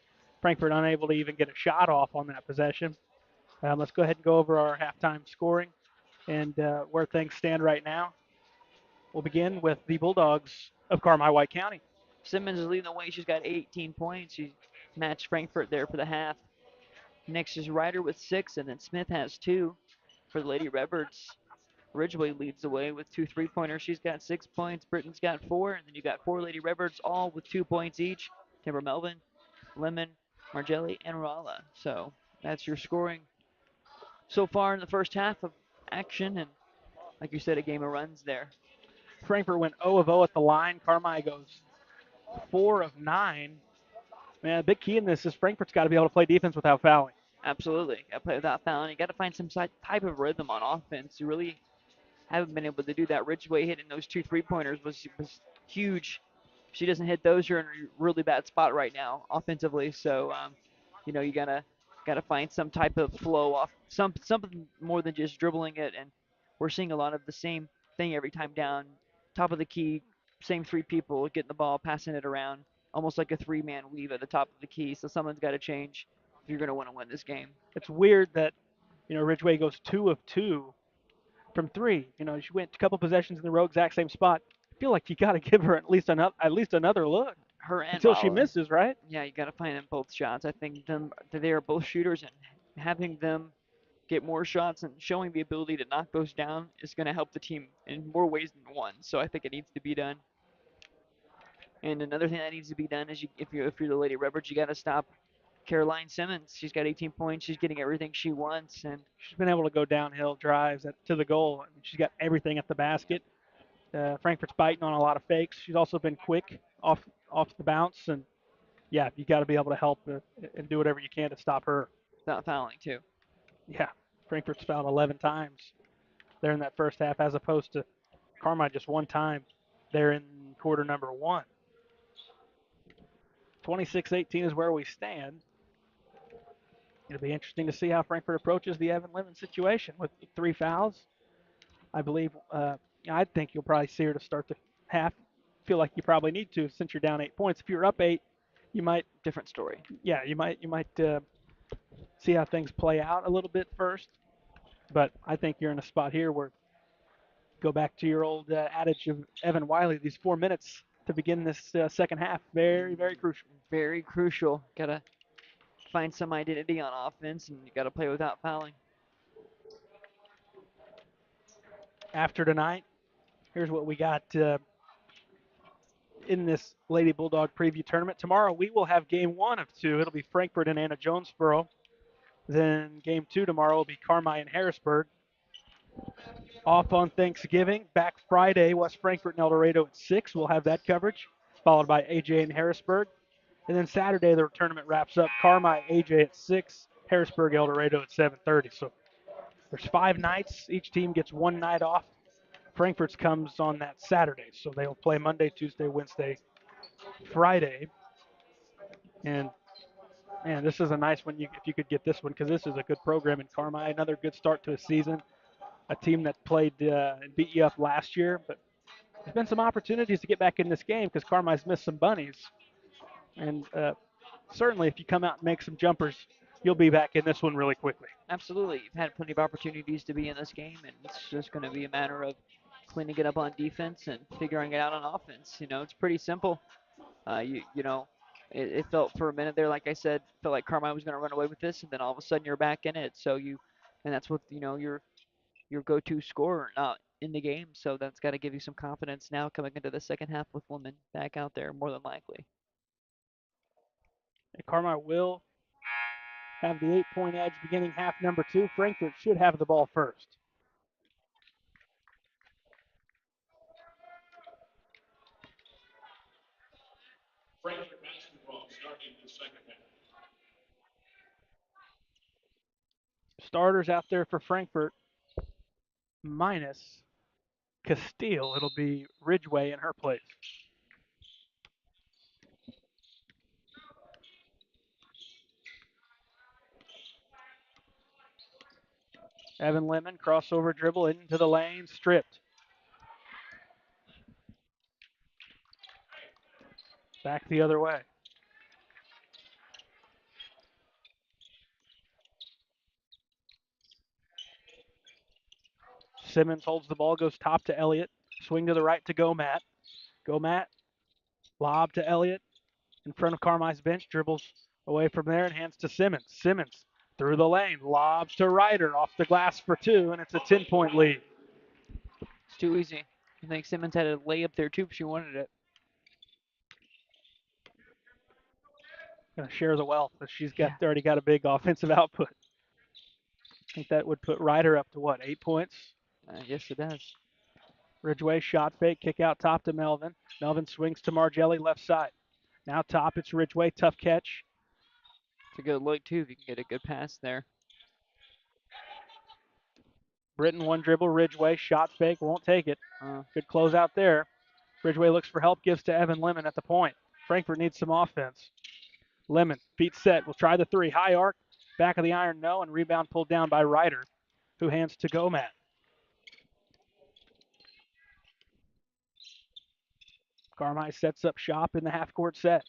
Frankfort unable to even get a shot off on that possession. Let's go ahead and go over our halftime scoring and where things stand right now. We'll begin with the Bulldogs of Carmi White County. Simmons is leading the way. She's got 18 points. She matched Frankfort there for the half. Next is Ryder with 6, and then Smith has 2 for the Lady Redbirds. Ridgeway leads the way with 2 3-pointers. She's got 6 points. Britain's got 4, and then you got 4 Lady Redbirds, all with 2 points each. Timber Melvin, Lemon, Margelli, and Rala. So that's your scoring so far in the first half of action, and like you said, a game of runs there. Frankfort went 0 of 0 at the line. Carmi goes 4 of 9. Man, the big key in this is Frankfort's got to be able to play defense without fouling. Absolutely. Got to play without fouling. You got to find some type of rhythm on offense. You really haven't been able to do that. Ridgeway hitting those 2 3-pointers was huge. If she doesn't hit those, you're in a really bad spot right now offensively. So, you gotta find some type of flow off, something more than just dribbling it. And we're seeing a lot of the same thing every time down, top of the key, same 3 people getting the ball, passing it around, almost like a 3-man weave at the top of the key. So someone's got to change if you're gonna want to win this game. It's weird that Ridgeway goes 2 of 2 from 3. She went a couple possessions in the row, exact same spot. I feel like you got to give her at least another look Her and until she Rala. misses, right? Yeah, you got to find them both shots. I think they are both shooters, and having them get more shots and showing the ability to knock those down is going to help the team in more ways than one. So I think it needs to be done. And another thing that needs to be done is if you're the Lady Redbirds, you got to stop Caroline Simmons. She's got 18 points. She's getting everything she wants, and She's been able to go downhill drives to the goal. She's got everything at the basket. Frankfurt's biting on a lot of fakes. She's also been quick off the bounce, and yeah, you got to be able to help and do whatever you can to stop her. not fouling too. Yeah, Frankfurt's fouled 11 times there in that first half, as opposed to Carmi just one time there in quarter number 1. 26-18 is where we stand. It'll be interesting to see how Frankfurt approaches the Evan Lemon situation with 3 fouls. I believe, I think you'll probably see her to start the half. Feel like you probably need to since you're down 8 points. If you're up 8, you might. Different story. Yeah, you might see how things play out a little bit first. But I think you're in a spot here where go back to your old adage of Evan Wiley. These 4 minutes to begin this second half, very, very crucial. Very crucial. Got to find some identity on offense, and you got to play without fouling. After tonight, here's what we got in this Lady Bulldog preview tournament. Tomorrow we will have game 1 of 2. It'll be Frankfort and Anna Jonesboro. Then game 2 tomorrow will be Carmi and Harrisburg. Off on Thanksgiving. Back Friday, West Frankfort and El Dorado at 6. We'll have that coverage, followed by AJ and Harrisburg. And then Saturday, the tournament wraps up. Carmi, AJ at 6. Harrisburg, El Dorado at 7:30. So there's 5 nights. Each team gets 1 night off Frankfurt's comes on that Saturday, so they'll play Monday, Tuesday, Wednesday, Friday. And man, this is a nice one if you could get this one, because this is a good program in Carmi. Another good start to a season. A team that played and beat you up last year, but there's been some opportunities to get back in this game because Carmi's missed some bunnies. And certainly, if you come out and make some jumpers, you'll be back in this one really quickly. Absolutely. You've had plenty of opportunities to be in this game, and it's just going to be a matter of cleaning it up on defense and figuring it out on offense. You know, it's pretty simple. It felt for a minute there, like I said, felt like Carmine was going to run away with this, and then all of a sudden you're back in it. And that's what your go-to scorer not in the game. So that's got to give you some confidence now coming into the second half with Lemon back out there more than likely. And Carmi will have the 8-point edge beginning half number 2. Frankfurt should have the ball first. Frankfurt basketball starting the second half. Starters out there for Frankfurt minus Castile. It'll be Ridgeway in her place. Evan Lemon, crossover dribble into the lane, stripped. Back the other way. Simmons holds the ball, goes top to Elliott. Swing to the right to Gomat. Gomat, lob to Elliott in front of Carmi's bench, dribbles away from there and hands to Simmons. Simmons through the lane, lobs to Ryder off the glass for 2, and it's a 10-point lead. It's too easy. I think Simmons had a layup there too if she wanted it. Shares a wealth. She's already got a big offensive output. I think that would put Ryder up to what, 8 points? Yes, it does. Ridgeway shot fake, kick out top to Melvin. Melvin swings to Margelli left side. Now top, it's Ridgeway, tough catch. It's a good look too if you can get a good pass there. Britton one dribble, Ridgeway, shot fake, won't take it. Good close out there. Ridgeway looks for help, gives to Evan Lemon at the point. Frankfurt needs some offense. Lemon, feet set, will try the 3. High arc, back of the iron, no, and rebound pulled down by Ryder, who hands to Gomat. Carmi sets up shop in the half-court set.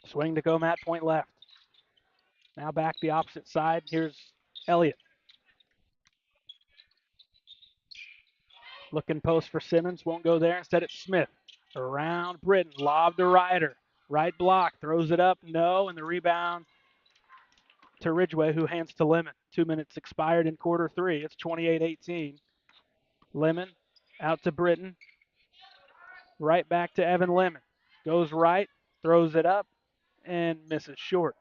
Swing to Gomat, point left. Now back the opposite side. Here's Elliott. Looking post for Simmons, won't go there. Instead it's Smith. Around Britton, lob to Ryder. Right block, throws it up, no, and the rebound to Ridgeway, who hands to Lemon. 2 minutes expired in quarter 3. It's 28-18. Lemon out to Britton. Right back to Evan Lemon. Goes right, throws it up, and misses short.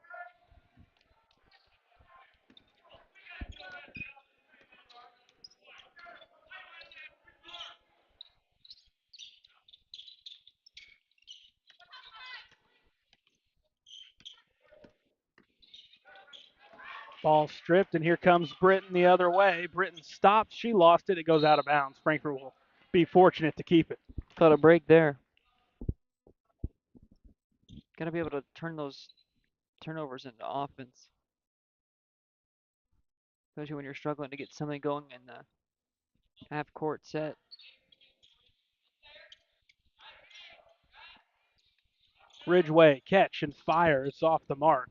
Ball stripped, and here comes Britton the other way. Britton stops. She lost it. It goes out of bounds. Frankfurt will be fortunate to keep it. Caught a break there. Got to be able to turn those turnovers into offense. Especially when you're struggling to get something going in the half-court set. Ridgeway, catch and fire. It's off the mark.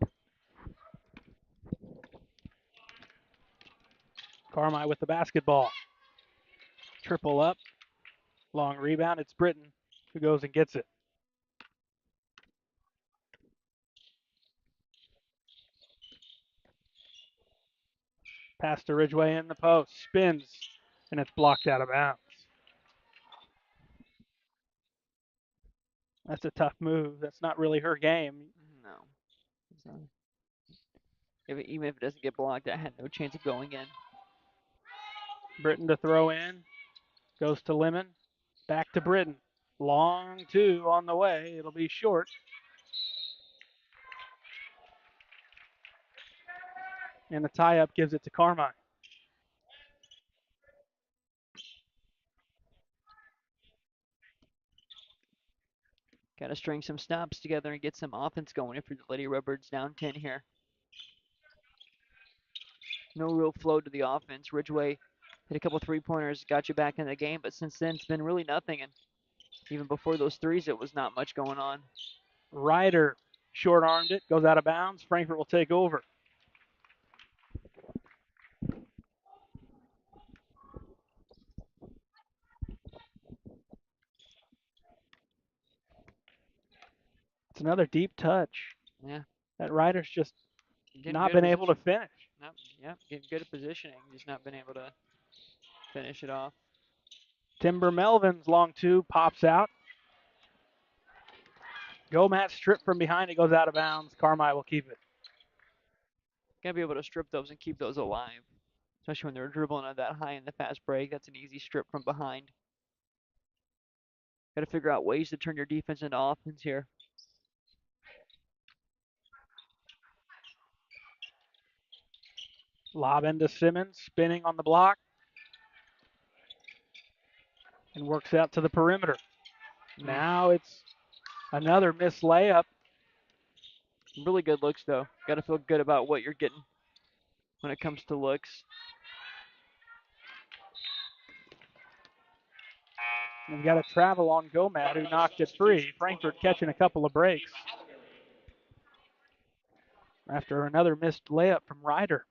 Carmi with the basketball. Triple up. Long rebound. It's Britton who goes and gets it. Pass to Ridgeway in the post. Spins, and it's blocked out of bounds. That's a tough move. That's not really her game. No. Even if it doesn't get blocked, I had no chance of going in. Britton to throw in. Goes to Lemon. Back to Britton. Long 2 on the way. It'll be short. And the tie-up gives it to Carmi. Got to string some stops together and get some offense going if you're the Lady Redbirds down 10 here. No real flow to the offense. Ridgeway hit a couple three-pointers, got you back in the game, but since then it's been really nothing. And even before those threes, it was not much going on. Ryder short-armed it, goes out of bounds. Frankfort will take over. It's another deep touch. Yeah. That Ryder's just Getting not good been able to position. finish. Nope. Yeah, getting good at positioning, just not been able to finish it off. Timber Melvin's long two pops out. Gomat stripped from behind. It goes out of bounds. Carmi will keep it. Gotta be able to strip those and keep those alive, especially when they're dribbling at that high in the fast break. That's an easy strip from behind. Got to figure out ways to turn your defense into offense here. Lob into Simmons, spinning on the block. And works out to the perimeter. Now it's another missed layup. Really good looks, though. Got to feel good about what you're getting when it comes to looks. And got a travel on Gomat, who knocked it free. Frankfort catching a couple of breaks after another missed layup from Ryder.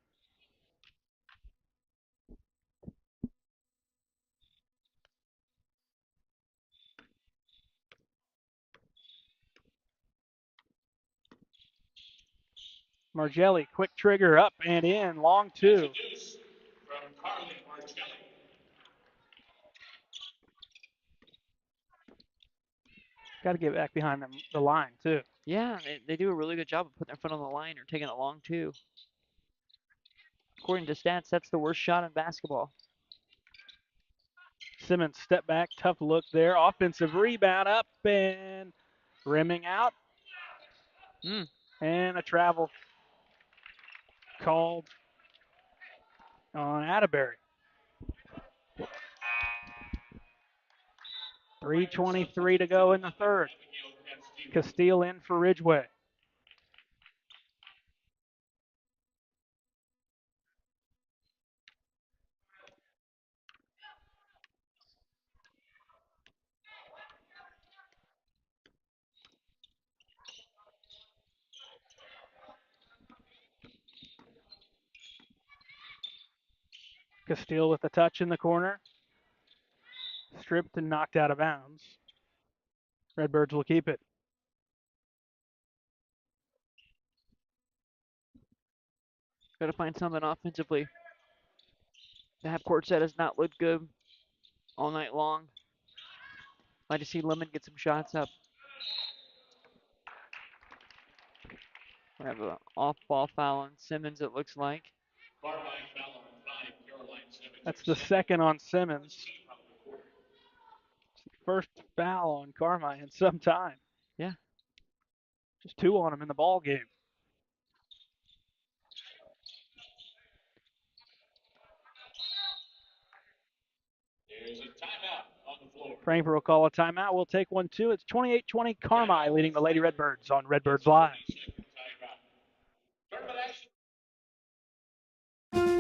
Margelli, quick trigger up and in, long two. Got to get back behind the line, too. Yeah, they do a really good job of putting their foot on the line or taking it long, too. According to stats, that's the worst shot in basketball. Simmons step back, tough look there. Offensive rebound up and rimming out. And a travel called on Atterbury. 3:23 to go in the third. Castile in for Ridgeway. Castile with the touch in the corner. Stripped and knocked out of bounds. Redbirds will keep it. Got to find something offensively. The half-court set has not looked good all night long. Like to see Lemon get some shots up. We have an off-ball foul on Simmons, it looks like. That's the second on Simmons. First foul on Carmi in some time. Yeah. Just two on him in the ball game. Frankfort will call a timeout. We'll take one too. It's 28-20 Carmi leading the Lady Redbirds on Redbirds Live.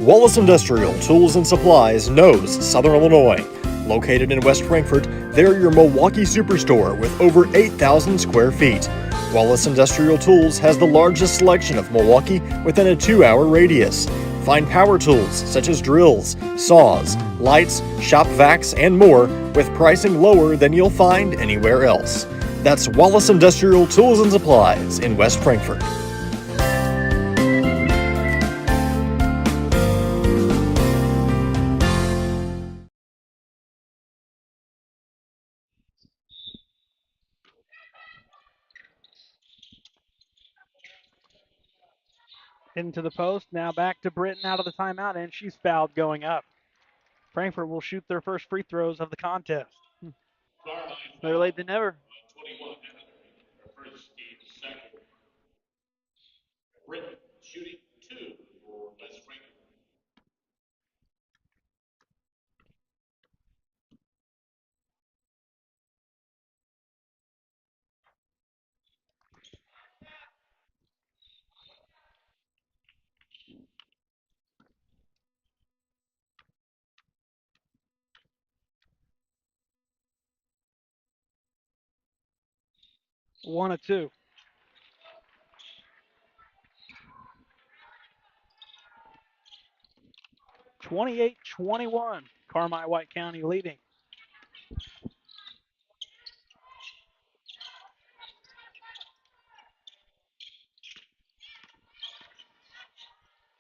Wallace Industrial Tools and Supplies knows Southern Illinois. Located in West Frankfort, they're your Milwaukee superstore with over 8,000 square feet. Wallace Industrial Tools has the largest selection of Milwaukee within a 2-hour radius. Find power tools such as drills, saws, lights, shop vacs, and more with pricing lower than you'll find anywhere else. That's Wallace Industrial Tools and Supplies in West Frankfort. Into the post. Now back to Britton out of the timeout, and she's fouled going up. Frankfort will shoot their first free throws of the contest. Better late than never. 1 of 2. (28-21). Carmi White County leading.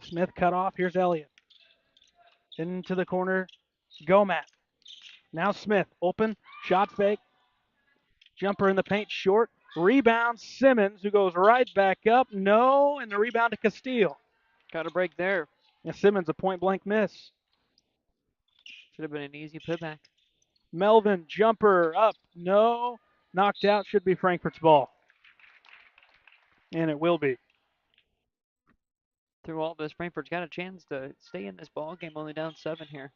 Smith cut off. Here's Elliott. Into the corner. Gomat. Now Smith. Open. Shot fake. Jumper in the paint short. Rebound Simmons, who goes right back up. No, and the rebound to Castile. Got a break there. And Simmons a point blank miss. Should have been an easy putback. Melvin jumper up. No. Knocked out. Should be Frankfurt's ball. And it will be. Through all this, Frankfurt's got a chance to stay in this ball game, only down 7 here.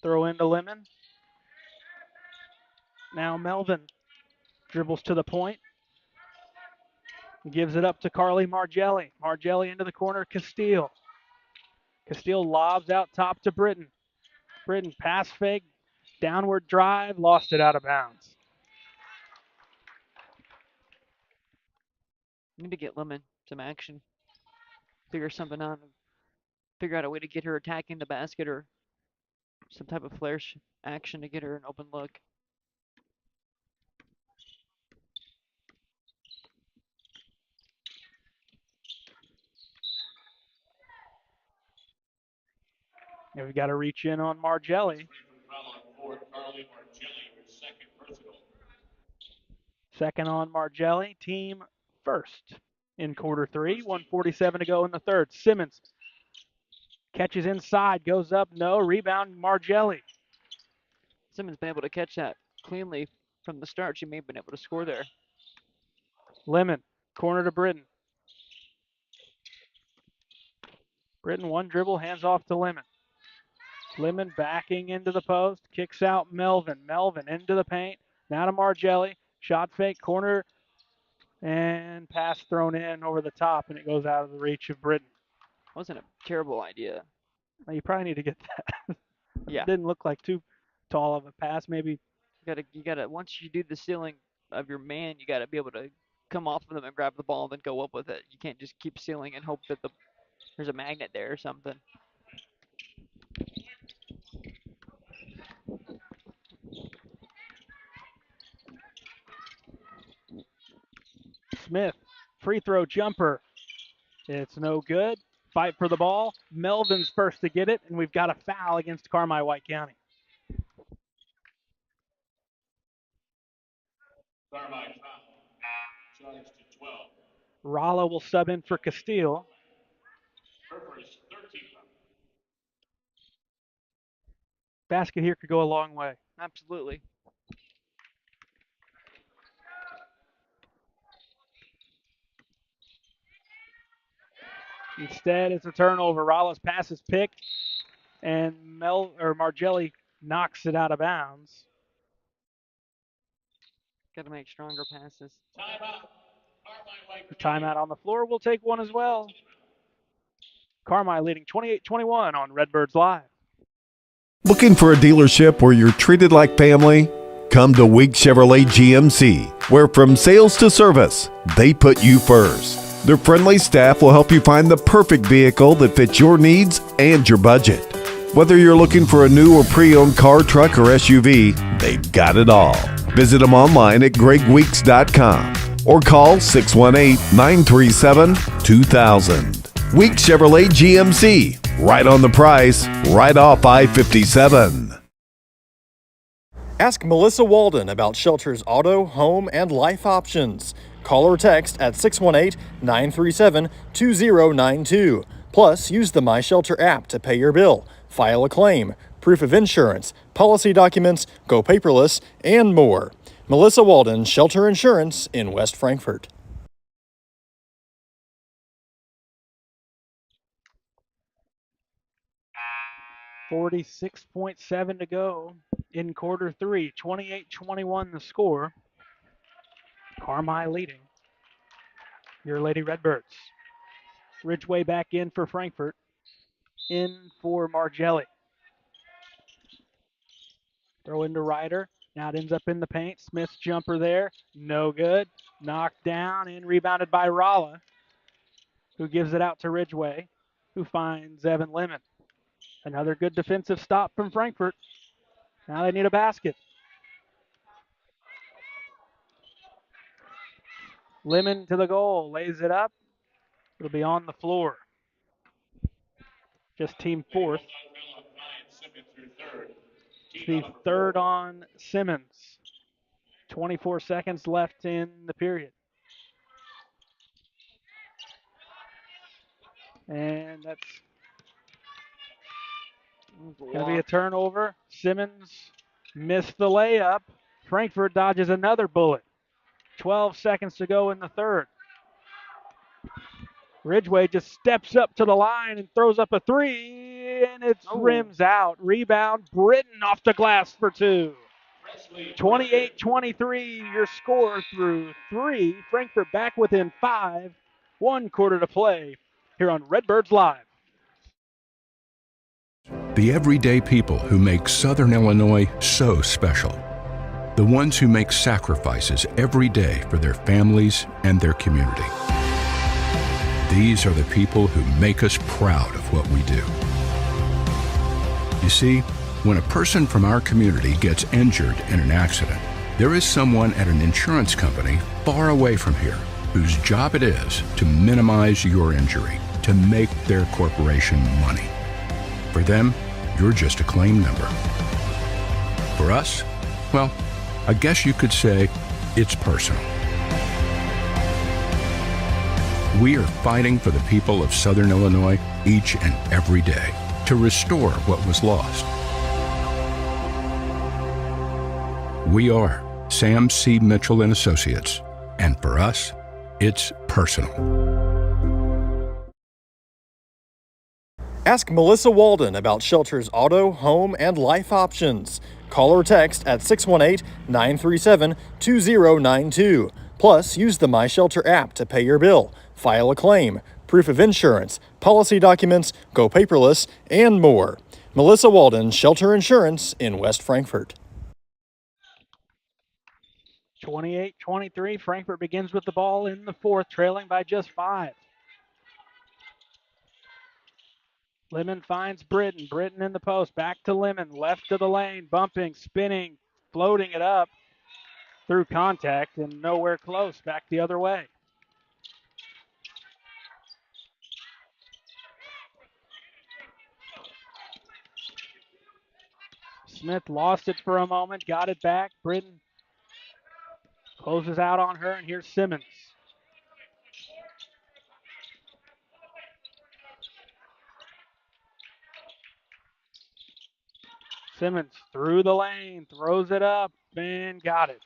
Throw into Lemon. Now Melvin dribbles to the point. Gives it up to Carly Margelli. Margelli into the corner. Castile. Castile lobs out top to Britton. Britton pass fake. Downward drive. Lost it out of bounds. Need to get Lemon some action. Figure something out. Figure out a way to get her attacking the basket or some type of flare action to get her an open look. And we've got to reach in on Margelli. Second on Margelli, team first in quarter 3. 1:47 to go in the third. Simmons catches inside, goes up, no. Rebound, Margelli. Simmons been able to catch that cleanly from the start. She may have been able to score there. Lemon, corner to Britton. Britton, one dribble, hands off to Lemon. Lemon backing into the post, kicks out Melvin. Melvin into the paint, now to Margelli. Shot fake, corner, and pass thrown in over the top, and it goes out of the reach of Britton. Wasn't a terrible idea. Well, you probably need to get that. Yeah. It didn't look like too tall of a pass. Maybe You gotta once you do the sealing of your man, you gotta be able to come off of them and grab the ball and then go up with it. You can't just keep sealing and hope that there's a magnet there or something. Smith, free throw jumper. It's no good. Fight for the ball. Melvin's first to get it, and we've got a foul against Carmi White County. Rollo will sub in for Castile. Basket here could go a long way. Absolutely. Instead, it's a turnover. Rollo's pass is picked, and Margelli knocks it out of bounds. Got to make stronger passes. The timeout on the floor. We'll take one as well. Carmi leading 28-21 on Redbirds Live. Looking for a dealership where you're treated like family? Come to Week Chevrolet GMC, where from sales to service, they put you first. Their friendly staff will help you find the perfect vehicle that fits your needs and your budget. Whether you're looking for a new or pre-owned car, truck, or SUV, they've got it all. Visit them online at gregweeks.com or call 618-937-2000. Week Chevrolet GMC, right on the price, right off I-57. Ask Melissa Walden about Shelter's auto, home, and life options. Call or text at 618-937-2092. Plus, use the My Shelter app to pay your bill, file a claim, proof of insurance, policy documents, go paperless, and more. Melissa Walden, Shelter Insurance in West Frankfort. .7 to go in quarter 3. 28-21 the score. Carmi leading. Your Lady Redbirds. Ridgeway back in for Frankfurt. In for Margelli. Throw into Ryder. Now it ends up in the paint. Smith's jumper there. No good. Knocked down and rebounded by Ralla, who gives it out to Ridgeway, who finds Evan Lemon. Another good defensive stop from Frankfort. Now they need a basket. Lemon to the goal. Lays it up. It'll be on the floor. Just team fourth. It's the third on Simmons. 24 seconds left in the period. And that's going to be a turnover. Simmons missed the layup. Frankfurt dodges another bullet. 12 seconds to go in the third. Ridgeway just steps up to the line and throws up a three, and it rims out. Rebound, Britton off the glass for two. 28-23, your score through three. Frankfurt back within 5. 1 quarter to play here on Redbirds Live. The everyday people who make Southern Illinois so special. The ones who make sacrifices every day for their families and their community. These are the people who make us proud of what we do. You see, when a person from our community gets injured in an accident, there is someone at an insurance company far away from here whose job it is to minimize your injury, to make their corporation money. For them, you're just a claim number. For us, well, I guess you could say it's personal. We are fighting for the people of Southern Illinois each and every day to restore what was lost. We are Sam C. Mitchell and Associates, and for us, it's personal. Ask Melissa Walden about Shelter's auto, home, and life options. Call or text at 618-937-2092. Plus, use the My Shelter app to pay your bill, file a claim, proof of insurance, policy documents, go paperless, and more. Melissa Walden, Shelter Insurance in West Frankfort. 28-23, Frankfurt begins with the ball in the fourth, trailing by just 5. Lemon finds Britton. Britton in the post. Back to Lemon. Left to the lane. Bumping, spinning, floating it up through contact and nowhere close. Back the other way. Smith lost it for a moment. Got it back. Britton closes out on her, and here's Simmons. Simmons through the lane, throws it up, and got it.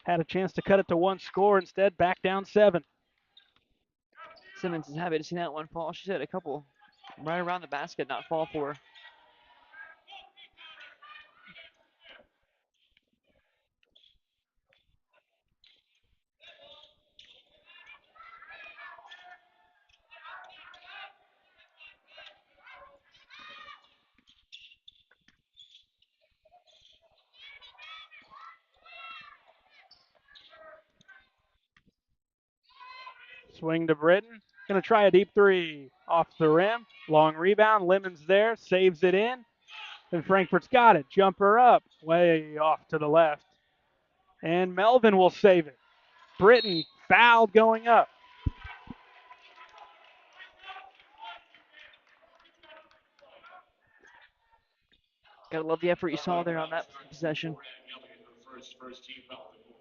Had a chance to cut it to one score, instead back down 7. Simmons is happy to see that one fall. She had a couple right around the basket not fall for her. Swing to Britton. Going to try a deep three off the rim. Long rebound. Lemon's there. Saves it in. And Frankfurt's got it. Jumper up. Way off to the left. And Melvin will save it. Britton fouled going up. Gotta love the effort you saw there on that possession.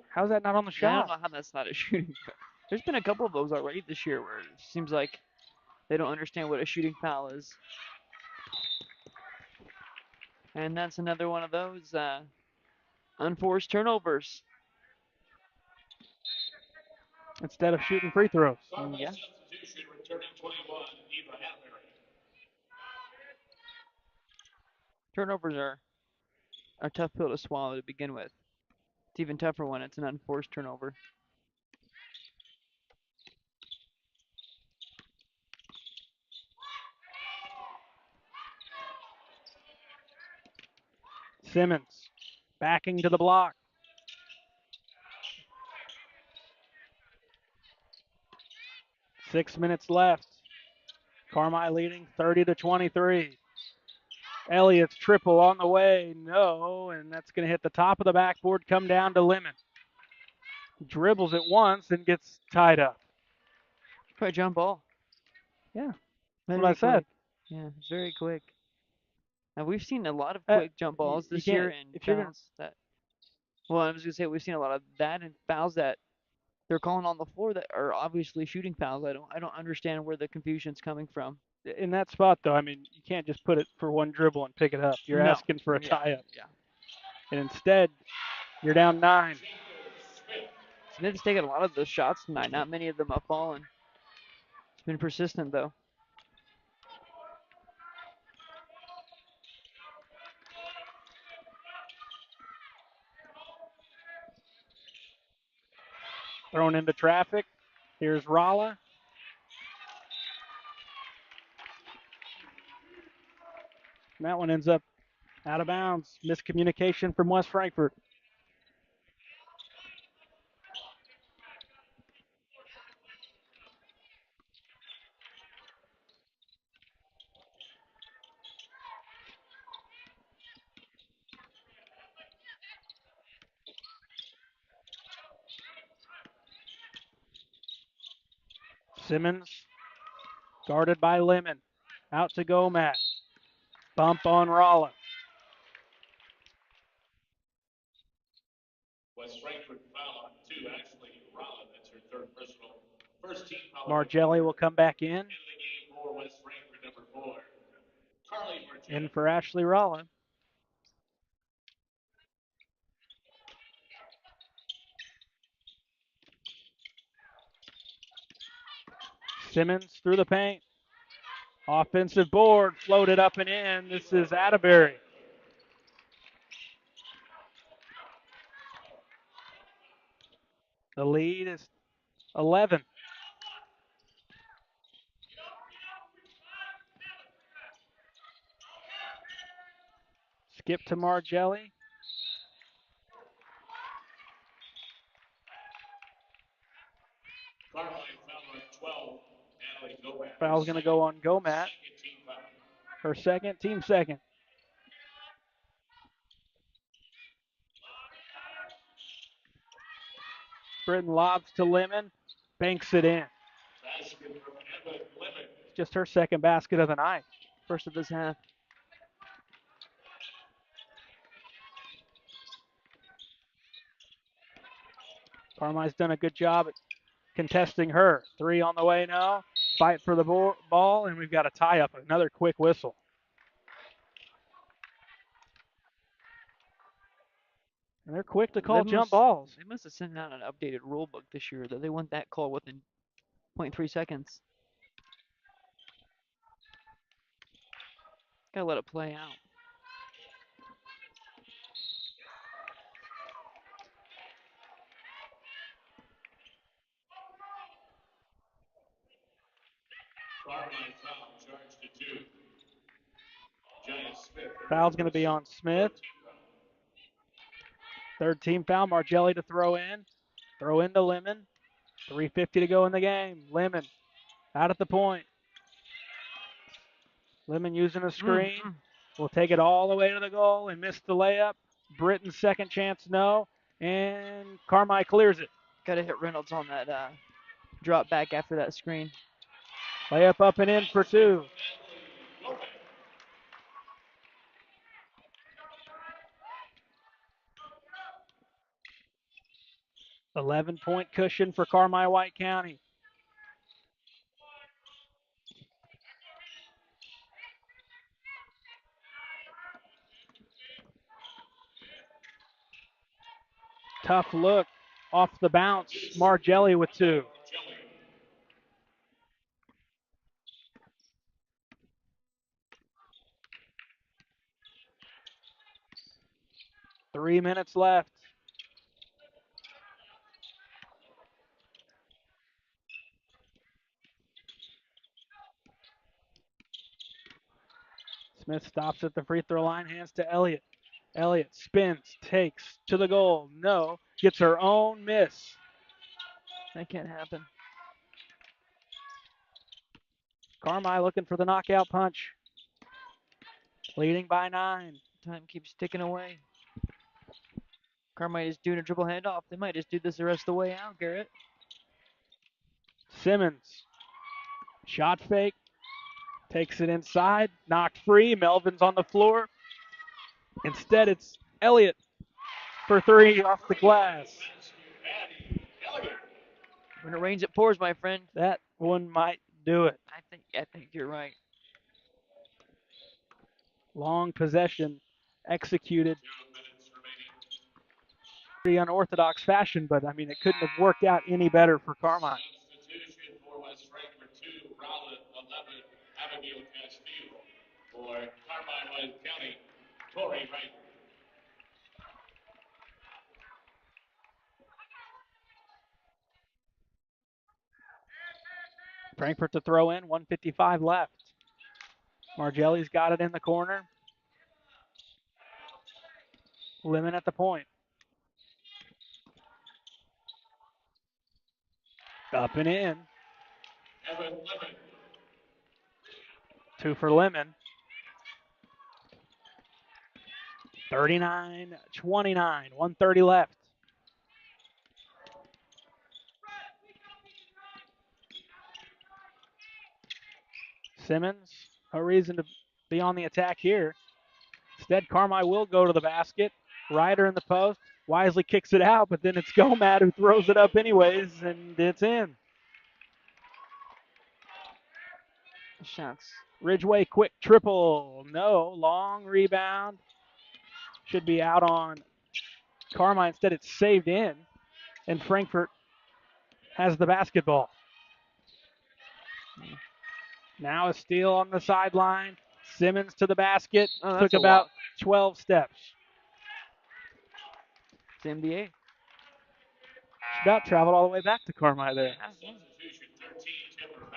How's that not on the Yeah, I don't shot? know how that's not a shooting foul. There's been a couple of those already this year where it seems like they don't understand what a shooting foul is. And that's another one of those unforced turnovers. Instead of shooting free throws. Yeah. Turnovers are a tough pill to swallow to begin with. It's even tougher when it's an unforced turnover. Simmons backing to the block. Six minutes left. Carmi leading 30-23. Elliott's triple on the way. No, and that's going to hit the top of the backboard, come down to Lemon. Dribbles it once and gets tied up. Quite a jump ball. Yeah, Very what I said. quick. Yeah, very quick. Now we've seen a lot of Uh, quick jump balls you this can't- year and if you're gonna- fouls that. Well, I was gonna say we've seen a lot of that and fouls that they're calling on the floor that are obviously shooting fouls. I don't understand where the confusion's coming from. In that spot, though, I mean, you can't just put it for one dribble and pick it up. You're No. asking for a Yeah, tie-up. Yeah. And instead, you're down 9. Smith's taken a lot of those shots tonight. Not many of them have fallen. It's been persistent though. Thrown into traffic. Here's Rolla. And that one ends up out of bounds. Miscommunication from West Frankfort. Simmons guarded by Lemon. Out to Gomez. Bump on Rolla. West Frankfurt foul on 2. Actually, Rolla, that's her third personal. First team foul. Margelli will come back in. In the game for West Frankfurt, number 4. Carly Margelli. In for Ashley Rolla. Simmons through the paint. Offensive board, floated up and in. This is Atterbury. The lead is 11. Skip to Margelli. Carmine foul on 12. Natalie Gomez. Foul's going to go on Gomat. Second team foul. Her second, team second. Britton lobs to Lemon, banks it in. Basket from Emma Lemon. Just her second basket of the night. First of this half. Carmi's done a good job at contesting her. 3 on the way now. Fight for the ball, and we've got a tie up. Another quick whistle. And they're quick to call jump balls. They must have sent out an updated rule book this year that they want that call within 0.3 seconds. Gotta let it play out. Carmine foul, charged to 2. Giant Smith. Foul's going to be on Smith. Third team foul. Margelli to throw in. Throw into Lemon. 3:50 to go in the game. Lemon out at the point. Lemon using a screen. Will take it all the way to the goal and miss the layup. Britton's second chance, no. And Carmi clears it. Gotta hit Reynolds on that drop back after that screen. Layup up and in for 2. 11-point cushion for Carmi White County. Tough look off the bounce. Margelli with 2. Three minutes left. Smith stops at the free throw line, hands to Elliott. Elliott spins, takes to the goal. No. Gets her own miss. That can't happen. Carmi looking for the knockout punch. Leading by 9. Time keeps ticking away. Carmi is doing a dribble handoff. They might just do this the rest of the way out, Garrett. Simmons. Shot fake. Takes it inside. Knocked free. Melvin's on the floor. Instead, it's Elliott for 3 off the glass. When it rains, it pours, my friend. That one might do it. I think you're right. Long possession executed. Pretty unorthodox fashion, but I mean, it couldn't have worked out any better for Carmi. Substitution for West Frankfort 2, Rowland 11, Abigail Castile. For Carmi West County, Torrey Wright. Frankfurt to throw in, 1:55 left. Margelli's got it in the corner. Lemon at the point. Up and in. Evan Lemon. 2 for Lemon. 39-29, 1:30 left. Simmons, no reason to be on the attack here. Instead, Carmi will go to the basket. Ryder in the post. Wisely kicks it out, but then it's Gomad who throws it up anyways, and it's in. Shots. Ridgeway quick triple. No. Long rebound. Should be out on Carmi. Instead, it's saved in, and Frankfurt has the basketball. Now a steal on the sideline. Simmons to the basket. Took about 12 steps. It's NBA. She about traveled all the way back to Carmi there.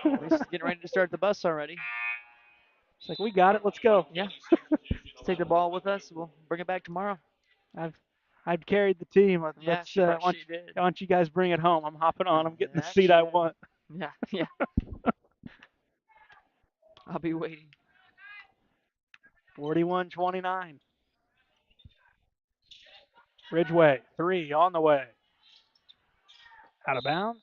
At least getting ready to start the bus already. It's like, we got it. Let's go. Yeah. Let's take the ball with us. We'll bring it back tomorrow. I've carried the team. Yeah, she why did. don't you guys bring it home? I'm hopping on. I'm getting the That seat I shit. want. Yeah. I'll be waiting. 41-29. Ridgeway, 3 on the way. Out of bounds.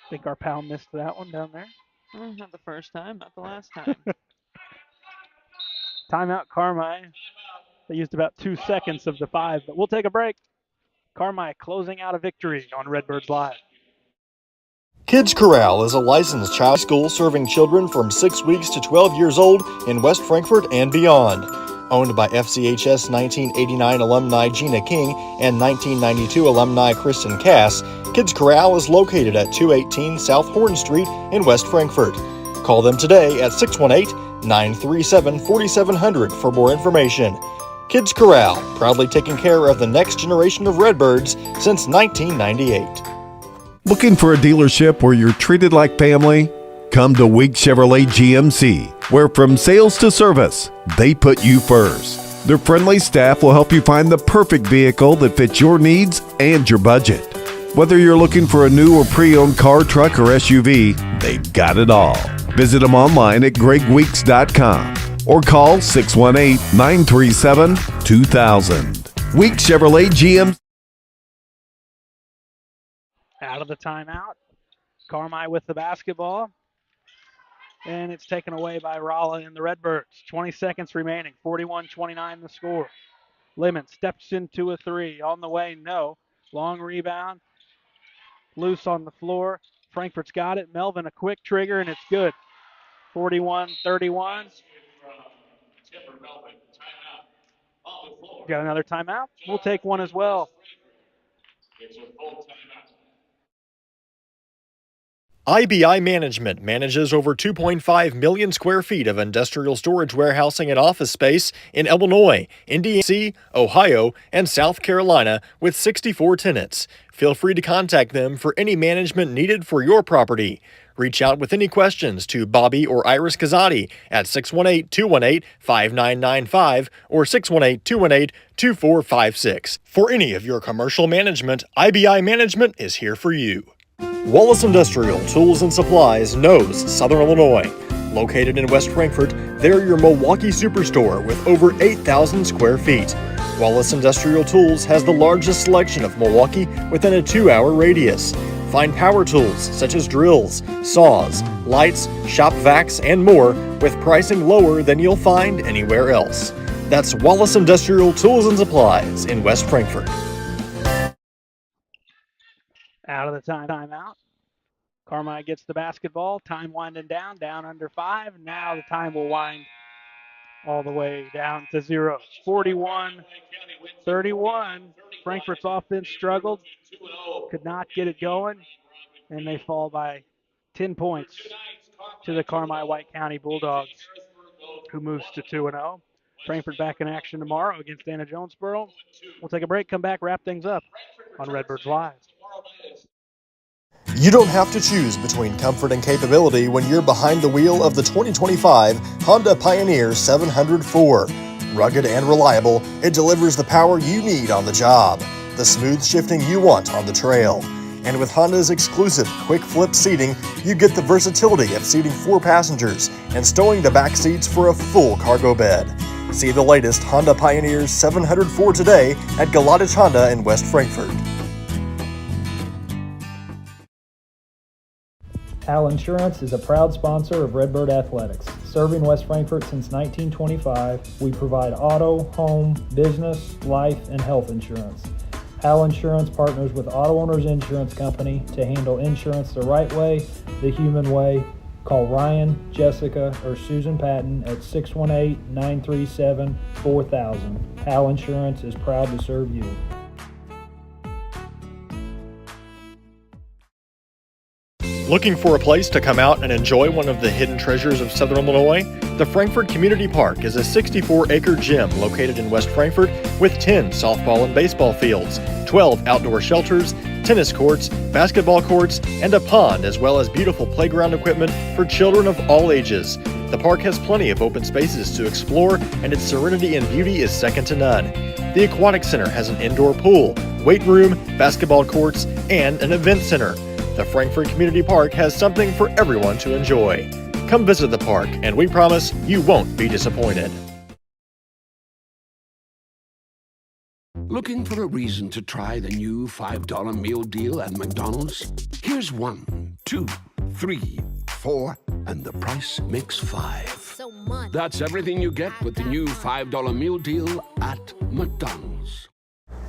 I think our pal missed that one down there. Not the first time, not the last time. Timeout, Carmi. They used about 2 seconds of the 5, but we'll take a break. Carmi closing out a victory on Redbirds Live. Kids Corral is a licensed child school serving children from 6 weeks to 12 years old in West Frankfort and beyond. Owned by FCHS 1989 alumni Gina King and 1992 alumni Kristen Cass, Kids Corral is located at 218 South Horn Street in West Frankfort. Call them today at 618-937-4700 for more information. Kids Corral, proudly taking care of the next generation of Redbirds since 1998. Looking for a dealership where you're treated like family? Come to Week Chevrolet GMC, where from sales to service, they put you first. Their friendly staff will help you find the perfect vehicle that fits your needs and your budget. Whether you're looking for a new or pre-owned car, truck, or SUV, they've got it all. Visit them online at gregweeks.com or call 618-937-2000. Week Chevrolet GMC. Out of the timeout. Carmi with the basketball. And it's taken away by Rolla and the Redbirds. 20 seconds remaining. 41-29 the score. Lemon steps into a 3. On the way, no. Long rebound. Loose on the floor. Frankfurt's got it. Melvin a quick trigger, and it's good. 41-31. Got another timeout? We'll take one as well. It's a full timeout. IBI Management manages over 2.5 million square feet of industrial storage, warehousing, and office space in Illinois, Indiana, Ohio, and South Carolina with 64 tenants. Feel free to contact them for any management needed for your property. Reach out with any questions to Bobby or Iris Kazati at 618-218-5995 or 618-218-2456. For any of your commercial management, IBI Management is here for you. Wallace Industrial Tools and Supplies knows Southern Illinois. Located in West Frankfort, they're your Milwaukee superstore with over 8,000 square feet. Wallace Industrial Tools has the largest selection of Milwaukee within a 2-hour radius. Find power tools such as drills, saws, lights, shop vacs, and more with pricing lower than you'll find anywhere else. That's Wallace Industrial Tools and Supplies in West Frankfort. Out of the timeout. Carmi gets the basketball. Time winding down under 5. Now the time will wind all the way down to 0. 41-31. Frankfurt's offense struggled, could not get it going, and they fall by 10 points to the Carmi White County Bulldogs, who moves to 2-0. Frankfurt back in action tomorrow against Anna Jonesboro. We'll take a break, come back, wrap things up on Redbirds Live. You don't have to choose between comfort and capability when you're behind the wheel of the 2025 Honda Pioneer 704. Rugged and reliable, it delivers the power you need on the job, the smooth shifting you want on the trail. And with Honda's exclusive quick flip seating, you get the versatility of seating 4 passengers and stowing the back seats for a full cargo bed. See the latest Honda Pioneer 704 today at Galatich Honda in West Frankfort. Al Insurance is a proud sponsor of Redbird Athletics. Serving West Frankfort since 1925, we provide auto, home, business, life, and health insurance. Al Insurance partners with Auto Owners Insurance Company to handle insurance the right way, the human way. Call Ryan, Jessica, or Susan Patton at 618-937-4000. Al Insurance is proud to serve you. Looking for a place to come out and enjoy one of the hidden treasures of Southern Illinois? The Frankfort Community Park is a 64-acre gym located in West Frankfort with 10 softball and baseball fields, 12 outdoor shelters, tennis courts, basketball courts, and a pond, as well as beautiful playground equipment for children of all ages. The park has plenty of open spaces to explore, and its serenity and beauty is second to none. The Aquatic Center has an indoor pool, weight room, basketball courts, and an event center. The Frankfort Community Park has something for everyone to enjoy. Come visit the park, and we promise you won't be disappointed. Looking for a reason to try the new $5 meal deal at McDonald's? Here's 1, 2, 3, 4, and the price makes 5. So much. That's everything you get with the new $5 meal deal at McDonald's.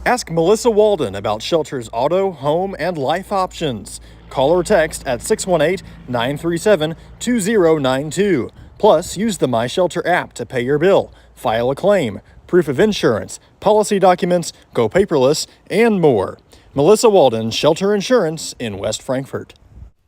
Ask Melissa Walden about Shelter's auto, home, and life options. Call or text at 618-937-2092. Plus, use the My Shelter app to pay your bill, file a claim, proof of insurance, policy documents, go paperless, and more. Melissa Walden, Shelter Insurance in West Frankfort.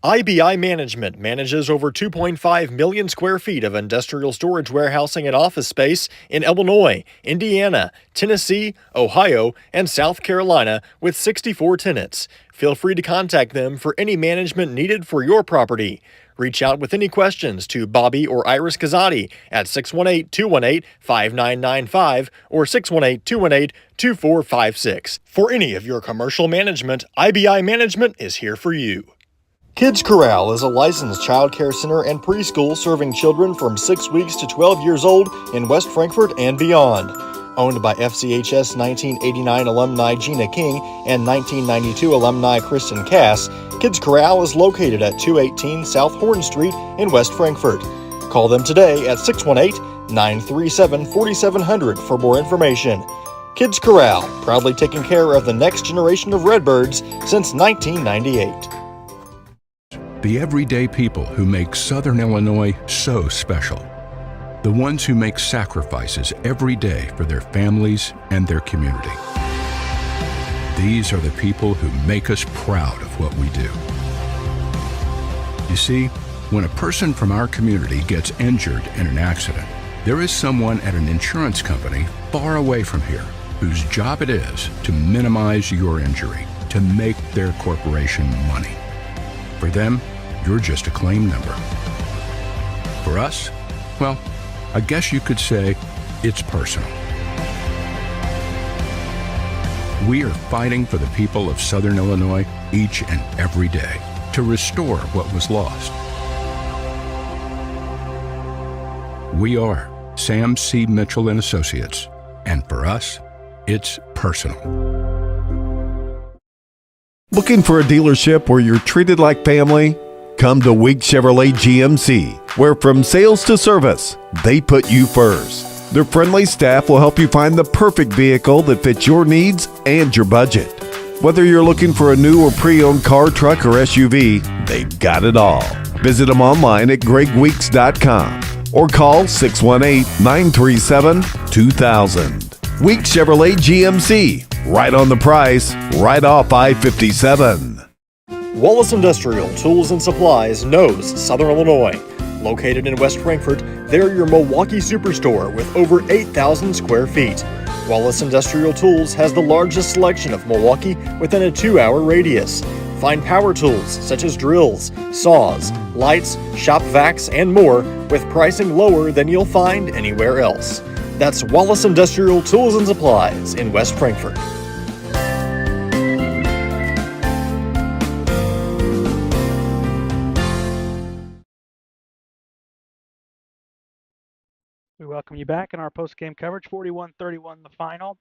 IBI Management manages over 2.5 million square feet of industrial storage warehousing and office space in Illinois, Indiana, Tennessee, Ohio, and South Carolina with 64 tenants. Feel free to contact them for any management needed for your property. Reach out with any questions to Bobby or Iris Kazati at 618-218-5995 or 618-218-2456. For any of your commercial management, IBI Management is here for you. Kids Corral is a licensed child care center and preschool serving children from 6 weeks to 12 years old in West Frankfort and beyond. Owned by FCHS 1989 alumni Gina King and 1992 alumni Kristen Cass, Kids Corral is located at 218 South Horn Street in West Frankfort. Call them today at 618-937-4700 for more information. Kids Corral, proudly taking care of the next generation of Redbirds since 1998. The everyday people who make Southern Illinois so special. The ones who make sacrifices every day for their families and their community. These are the people who make us proud of what we do. You see, when a person from our community gets injured in an accident, there is someone at an insurance company far away from here whose job it is to minimize your injury, to make their corporation money. For them, you're just a claim number. For us, well, I guess you could say it's personal. We are fighting for the people of Southern Illinois each and every day to restore what was lost. We are Sam C. Mitchell and Associates, and for us, it's personal. Looking for a dealership where you're treated like family? Come to Week Chevrolet GMC, where from sales to service, they put you first. Their friendly staff will help you find the perfect vehicle that fits your needs and your budget. Whether you're looking for a new or pre-owned car, truck, or SUV, they've got it all. Visit them online at gregweeks.com or call 618-937-2000. Week Chevrolet GMC, right on the price, right off I-57. Wallace Industrial Tools and Supplies knows Southern Illinois. Located in West Frankfort, they're your Milwaukee superstore with over 8,000 square feet. Wallace Industrial Tools has the largest selection of Milwaukee within a 2-hour radius. Find power tools such as drills, saws, lights, shop vacs, and more with pricing lower than you'll find anywhere else. That's Wallace Industrial Tools and Supplies in West Frankfort. We welcome you back in our post-game coverage. 41-31 the final.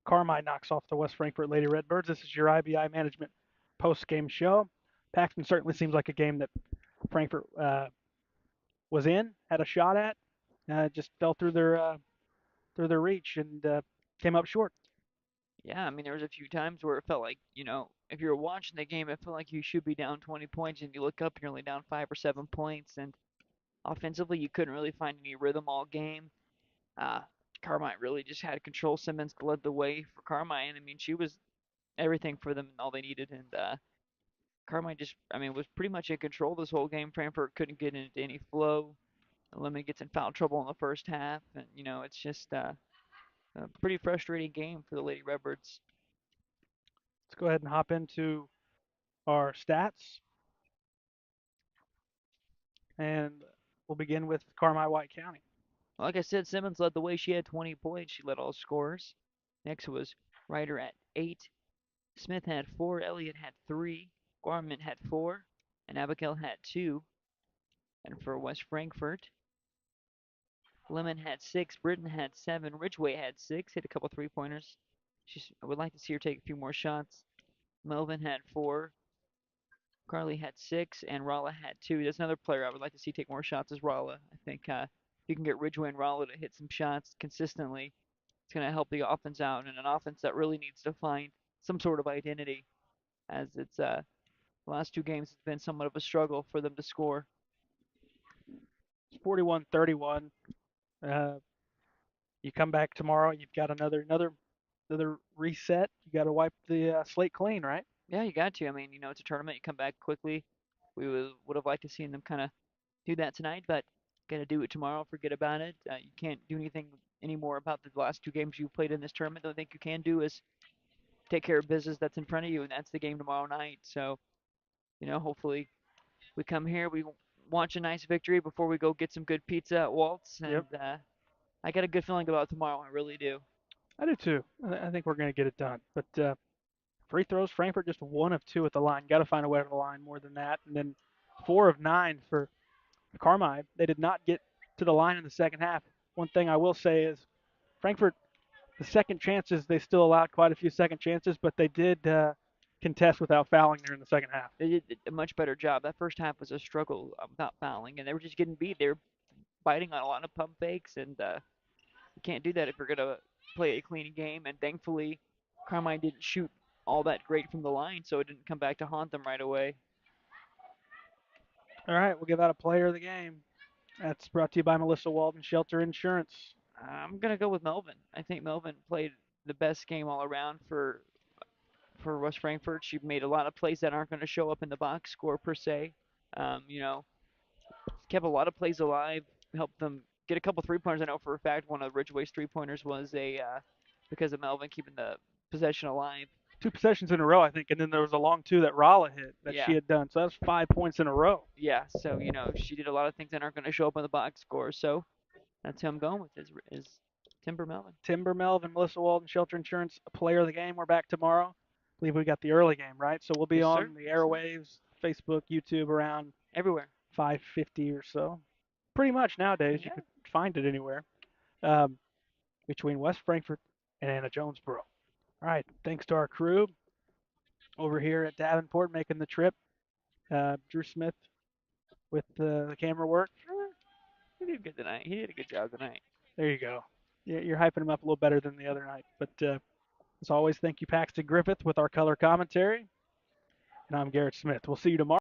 Carmi knocks off the West Frankfort Lady Redbirds. This is your IBI Management post-game show. Paxton certainly seems like a game that Frankfort was in, had a shot at, just fell through their reach and came up short. Yeah, I mean, there was a few times where it felt like, if you were watching the game, it felt like you should be down 20 points, and you look up and you're only down 5 or 7 points, and offensively, you couldn't really find any rhythm all game. Uh, Carmine really just had control. Simmons led the way for Carmine. I mean, she was everything for them and all they needed, and Carmine just, I mean, was pretty much in control this whole game. Frankfurt couldn't get into any flow. Lemon gets in foul trouble in the first half, and it's just a pretty frustrating game for the Lady Redbirds. Let's go ahead and hop into our stats. And we'll begin with Carmi White County. Like I said, Simmons led the way. She had 20 points. She led all scorers. Next was Ryder at 8. Smith had 4. Elliott had 3. Gorman had 4. And Abigail had 2. And for West Frankfort, Lemon had 6. Britton had 7. Ridgeway had 6. Hit a couple 3-pointers. I would like to see her take a few more shots. Melvin had 4. Carly had 6, and Rala had 2. That's another player I would like to see take more shots is Rala. I think if you can get Ridgeway and Rala to hit some shots consistently, it's going to help the offense out, and an offense that really needs to find some sort of identity, as it's the last 2 games it's been somewhat of a struggle for them to score. It's 41-31. You come back tomorrow, you've got another reset. You got to wipe the slate clean, right? Yeah, you got to. I mean, it's a tournament. You come back quickly. We would have liked to seen them kind of do that tonight, but gonna do it tomorrow. Forget about it. You can't do anything anymore about the last 2 games you played in this tournament. The only thing you can do is take care of business that's in front of you, and that's the game tomorrow night. So, hopefully we come here, we watch a nice victory before we go get some good pizza at Waltz, and Yep. I got a good feeling about tomorrow. I really do. I do too. I think we're going to get it done. But free throws, Frankfurt just 1 of 2 at the line. Got to find a way to the line more than that. And then 4 of 9 for Carmi. They did not get to the line in the second half. One thing I will say is Frankfurt, the second chances, they still allowed quite a few second chances, but they did contest without fouling there in the second half. They did a much better job. That first half was a struggle without fouling, and they were just getting beat. They were biting on a lot of pump fakes, and you can't do that if you're going to play a clean game. And thankfully, Carmine didn't shoot all that great from the line, so it didn't come back to haunt them right away. All right, we'll give out a player of the game. That's brought to you by Melissa Walden Shelter Insurance. I'm going to go with Melvin. I think Melvin played the best game all around for West Frankfurt. She made a lot of plays that aren't going to show up in the box score per se. Kept a lot of plays alive, helped them get a couple 3-pointers. I know for a fact one of Ridgeway's 3-pointers was because of Melvin keeping the possession alive. 2 possessions in a row, I think, and then there was a long two that Rala hit that Yeah. she had done. So that's 5 points in a row. Yeah, so she did a lot of things that aren't going to show up on the box score. So that's who I'm going with is Timber Melvin. Timber Melvin, Melissa Walden, Shelter Insurance, player of the game. We're back tomorrow. I believe we got the early game, right? So we'll be Yes, on sir. the Yes, sir. airwaves, Facebook, YouTube around Everywhere. 5:50 or so. Pretty much nowadays, you Yeah. could find it anywhere. Um, between West Frankfort and Anna Jonesboro. All right, thanks to our crew over here at Davenport making the trip. Drew Smith with the camera work. He did good tonight. He did a good job tonight. There you go. Yeah, you're hyping him up a little better than the other night. But as always, thank you, Paxton Griffith, with our color commentary. And I'm Garrett Smith. We'll see you tomorrow.